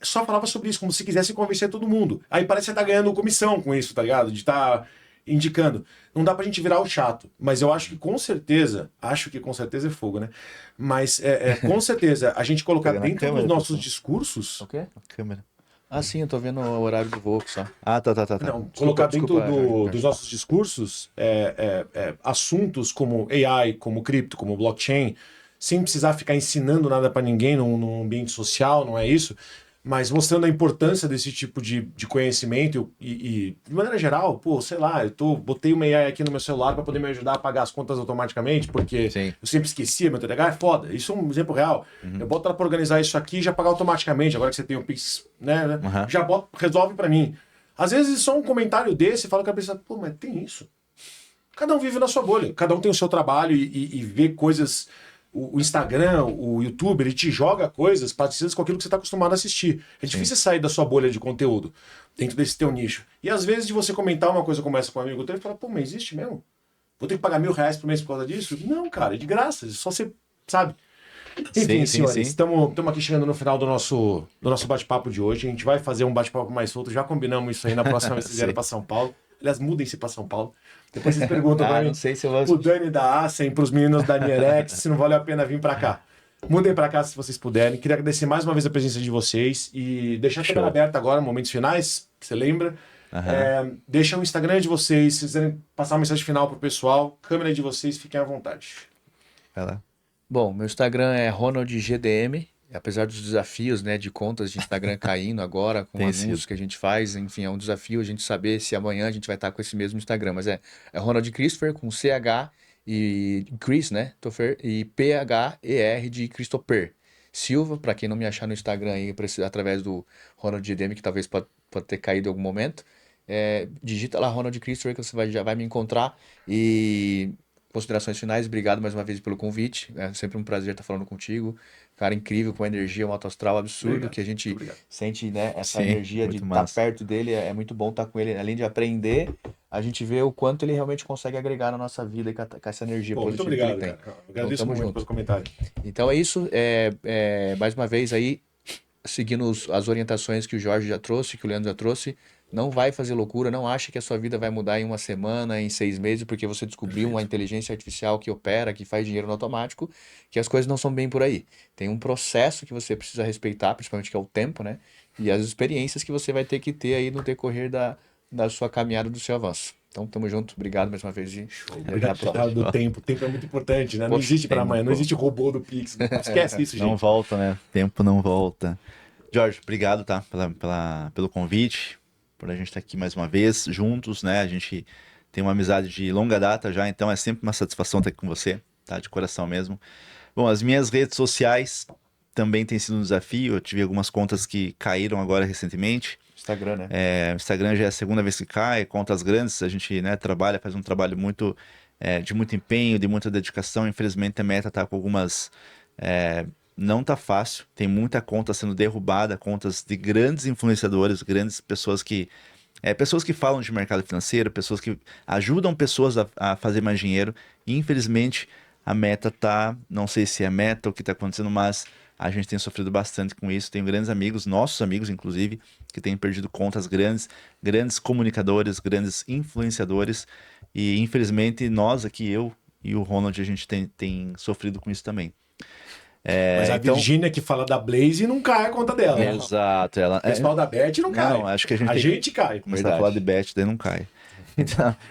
só falava sobre isso, como se quisesse convencer todo mundo. Aí parece que você tá ganhando comissão com isso, tá ligado? De estar indicando. Não dá pra gente virar o chato, mas eu acho que com certeza é fogo, né? Mas com certeza, a gente colocar Pega na dentro câmera, dos nossos pessoal. discursos... O quê? Câmera. Ah, sim, eu tô vendo o horário do voo só. Tá. Não, colocar dentro desculpa, dos nossos discursos assuntos como AI, como cripto, como blockchain, sem precisar ficar ensinando nada para ninguém num ambiente social, não é isso? Mas mostrando a importância desse tipo de conhecimento e, de maneira geral, pô, sei lá, botei uma AI aqui no meu celular para poder me ajudar a pagar as contas automaticamente, porque Sim. eu sempre esquecia, meu TDAH é foda. Isso é um exemplo real. Eu boto ela para organizar isso aqui e já pagar automaticamente, agora que você tem o Pix, né? Uhum. Já resolve para mim. Às vezes só um comentário desse fala com a pessoa, pô, mas tem isso. Cada um vive na sua bolha, cada um tem o seu trabalho e vê coisas... O Instagram, o YouTube, ele te joga coisas parecidas com aquilo que você está acostumado a assistir. É difícil sair da sua bolha de conteúdo dentro desse teu nicho. E às vezes de você comentar uma coisa como essa com um amigo teu e falar, pô, mas existe mesmo? Vou ter que pagar R$1.000 por mês por causa disso? Não, cara, é de graça. É só você, sabe? Enfim, senhores, estamos aqui chegando no final do nosso bate-papo de hoje. A gente vai fazer um bate-papo mais solto. Já combinamos isso aí na próxima vez que vocês vierem para São Paulo. Aliás, mudem-se para São Paulo. Depois vocês perguntam para mim, não sei se eu vou... pro Dani da Assen, pros meninos da Nierex, se não vale a pena vir para cá. Mudem para cá se vocês puderem. Queria agradecer mais uma vez a presença de vocês e deixar a câmera aberta agora, momentos finais, você lembra? Deixa o Instagram de vocês, se quiserem passar uma mensagem final pro pessoal, câmera de vocês, fiquem à vontade. Vai lá. Bom, meu Instagram é RonaldGDM. Apesar dos desafios, né, de contas de Instagram caindo agora, com anúncios que a gente faz, enfim, é um desafio a gente saber se amanhã a gente vai estar com esse mesmo Instagram. Mas é Ronald Christopher, com CH e Chris, né, Topher, e PHER de Christopher. Silva, para quem não me achar no Instagram aí, através do Ronald GDM, que talvez pode ter caído em algum momento, digita lá Ronald Christopher que você já vai me encontrar. E considerações finais. Obrigado mais uma vez pelo convite. É sempre um prazer estar falando contigo. Cara incrível, com energia, um alto astral absurdo, Obrigado. que a gente sente, né, essa Sim, energia de muito estar massa. perto dele. É muito bom estar com ele, além de aprender, a gente vê o quanto ele realmente consegue agregar na nossa vida e com essa energia Pô, muito positiva que ele obrigado, tem. cara. Eu agradeço tamo muito junto. pelo comentário. Então é isso. Mais uma vez aí, seguindo as orientações que o Jorge já trouxe, que o Leandro já trouxe, não vai fazer loucura, não ache que a sua vida vai mudar em uma semana, em 6 meses, porque você descobriu uma inteligência artificial que opera, que faz dinheiro no automático, que as coisas não são bem por aí. Tem um processo que você precisa respeitar, principalmente que é o tempo, né? E as experiências que você vai ter que ter aí no decorrer da sua caminhada, do seu avanço. Então, tamo junto. Obrigado mais uma vez. Obrigado por falar do tempo. O tempo é muito importante, né? Não Poxa, existe para amanhã, não tempo. existe robô do Pix. Esquece isso, Não gente. volta, né? Tempo não volta. Jorge, obrigado, tá? Pelo convite, por a gente estar aqui mais uma vez, juntos, né? A gente tem uma amizade de longa data já, então é sempre uma satisfação estar aqui com você, tá? De coração mesmo. Bom, as minhas redes sociais também têm sido um desafio. Eu tive algumas contas que caíram agora recentemente. Instagram, né? O Instagram já é a segunda vez que cai, contas grandes, a gente, né, faz um trabalho muito de muito empenho, de muita dedicação. Infelizmente a meta tá com algumas... não tá fácil, tem muita conta sendo derrubada, contas de grandes influenciadores, grandes pessoas que falam de mercado financeiro, pessoas que ajudam pessoas a fazer mais dinheiro. E infelizmente a meta tá, não sei se é meta ou o que tá acontecendo, mas a gente tem sofrido bastante com isso. Tenho grandes amigos, nossos amigos inclusive, que têm perdido contas grandes comunicadores, grandes influenciadores. E infelizmente nós aqui, eu e o Ronald, a gente tem sofrido com isso também. Mas a Virgínia que fala da Blaze não cai a conta dela. Né? Exato. O pessoal da Bet não cai. Não, acho que a gente cai. Começar a falar de Bet, daí não cai.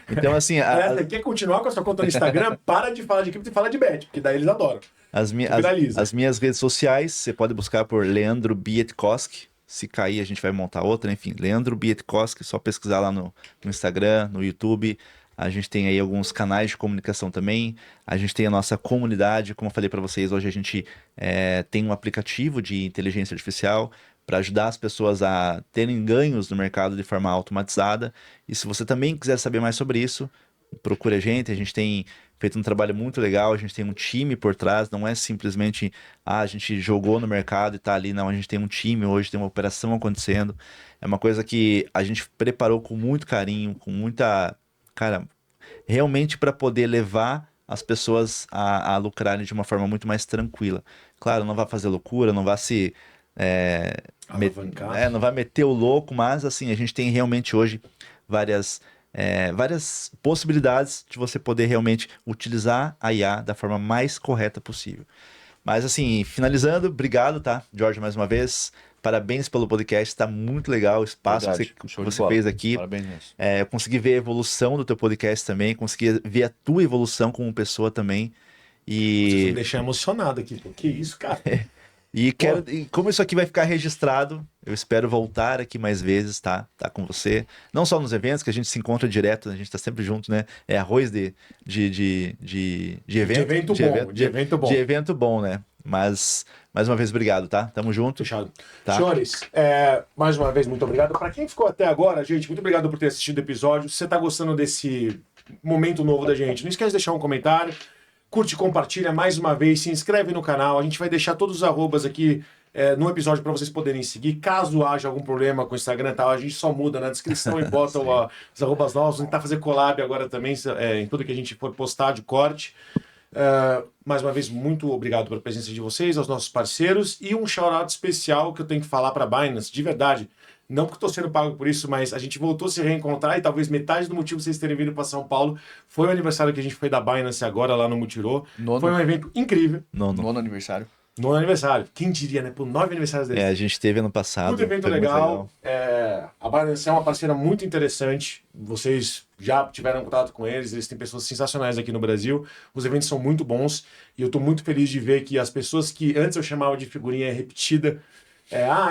Então assim... Aliás, você quer continuar com a sua conta no Instagram? Para de falar de cripto e fala de Bet, porque daí eles adoram. As minhas redes sociais, você pode buscar por Leandro Bietkowski. Se cair, a gente vai montar outra. Enfim, Leandro Bietkowski, só pesquisar lá no Instagram, no YouTube. A gente tem aí alguns canais de comunicação também. A gente tem a nossa comunidade. Como eu falei para vocês, hoje a gente tem um aplicativo de inteligência artificial para ajudar as pessoas a terem ganhos no mercado de forma automatizada. E se você também quiser saber mais sobre isso, procure a gente tem feito um trabalho muito legal, a gente tem um time por trás, não é simplesmente a gente jogou no mercado e tá ali, não, a gente tem um time hoje, tem uma operação acontecendo, é uma coisa que a gente preparou com muito carinho, com muita, cara, realmente para poder levar as pessoas a lucrarem de uma forma muito mais tranquila. Claro, não vai fazer loucura, não vai se... não vai meter o louco, mas assim, a gente tem realmente hoje várias possibilidades de você poder realmente utilizar a IA da forma mais correta possível. Mas assim, finalizando, obrigado, tá, Jorge, mais uma vez. Parabéns pelo podcast, tá muito legal o espaço que você fez aqui. Parabéns mesmo. Eu consegui ver a evolução do teu podcast também, consegui ver a tua evolução como pessoa também. Vocês vão me deixar emocionado aqui, que isso, cara. E como isso aqui vai ficar registrado, eu espero voltar aqui mais vezes, tá com você. Não só nos eventos, que a gente se encontra direto, a gente tá sempre junto, né? É arroz de evento bom. De evento bom, né? Mas, mais uma vez, obrigado, tá? Tamo junto. Fechado. Tá? Senhores, mais uma vez, muito obrigado. Para quem ficou até agora, gente, muito obrigado por ter assistido o episódio. Se você tá gostando desse momento novo da gente, não esquece de deixar um comentário. Curte, compartilha mais uma vez, se inscreve no canal. A gente vai deixar todos os arrobas aqui no episódio para vocês poderem seguir. Caso haja algum problema com o Instagram e tal, a gente só muda na descrição e bota os arrobas novos. Vamos tentar fazer collab agora também em tudo que a gente for postar de corte. Mais uma vez, muito obrigado pela presença de vocês, aos nossos parceiros. E um shout-out especial que eu tenho que falar para a Binance, de verdade. Não porque estou sendo pago por isso, mas a gente voltou a se reencontrar e talvez metade do motivo de vocês terem vindo para São Paulo foi o aniversário que a gente foi da Binance agora lá no Multirô. Foi um evento incrível. Nono aniversário. Nono aniversário. Quem diria, né? Por 9 aniversários deles. A gente teve ano passado. Muito evento legal. A Binance é uma parceira muito interessante. Vocês já tiveram contato com eles têm pessoas sensacionais aqui no Brasil. Os eventos são muito bons e eu estou muito feliz de ver que as pessoas que antes eu chamava de figurinha repetida,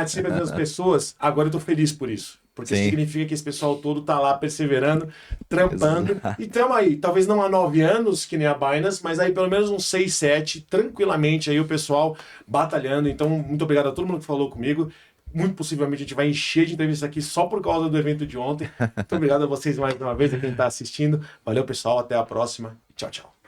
sempre as mesmas pessoas, agora eu tô feliz por isso. Porque significa que esse pessoal todo tá lá perseverando, trampando. E estamos aí, talvez não há 9 anos, que nem a Binance, mas aí pelo menos uns 6, 7, tranquilamente aí o pessoal batalhando. Então, muito obrigado a todo mundo que falou comigo. Muito possivelmente a gente vai encher de entrevistas aqui só por causa do evento de ontem. Muito obrigado a vocês mais uma vez, a quem tá assistindo. Valeu, pessoal. Até a próxima. Tchau, tchau.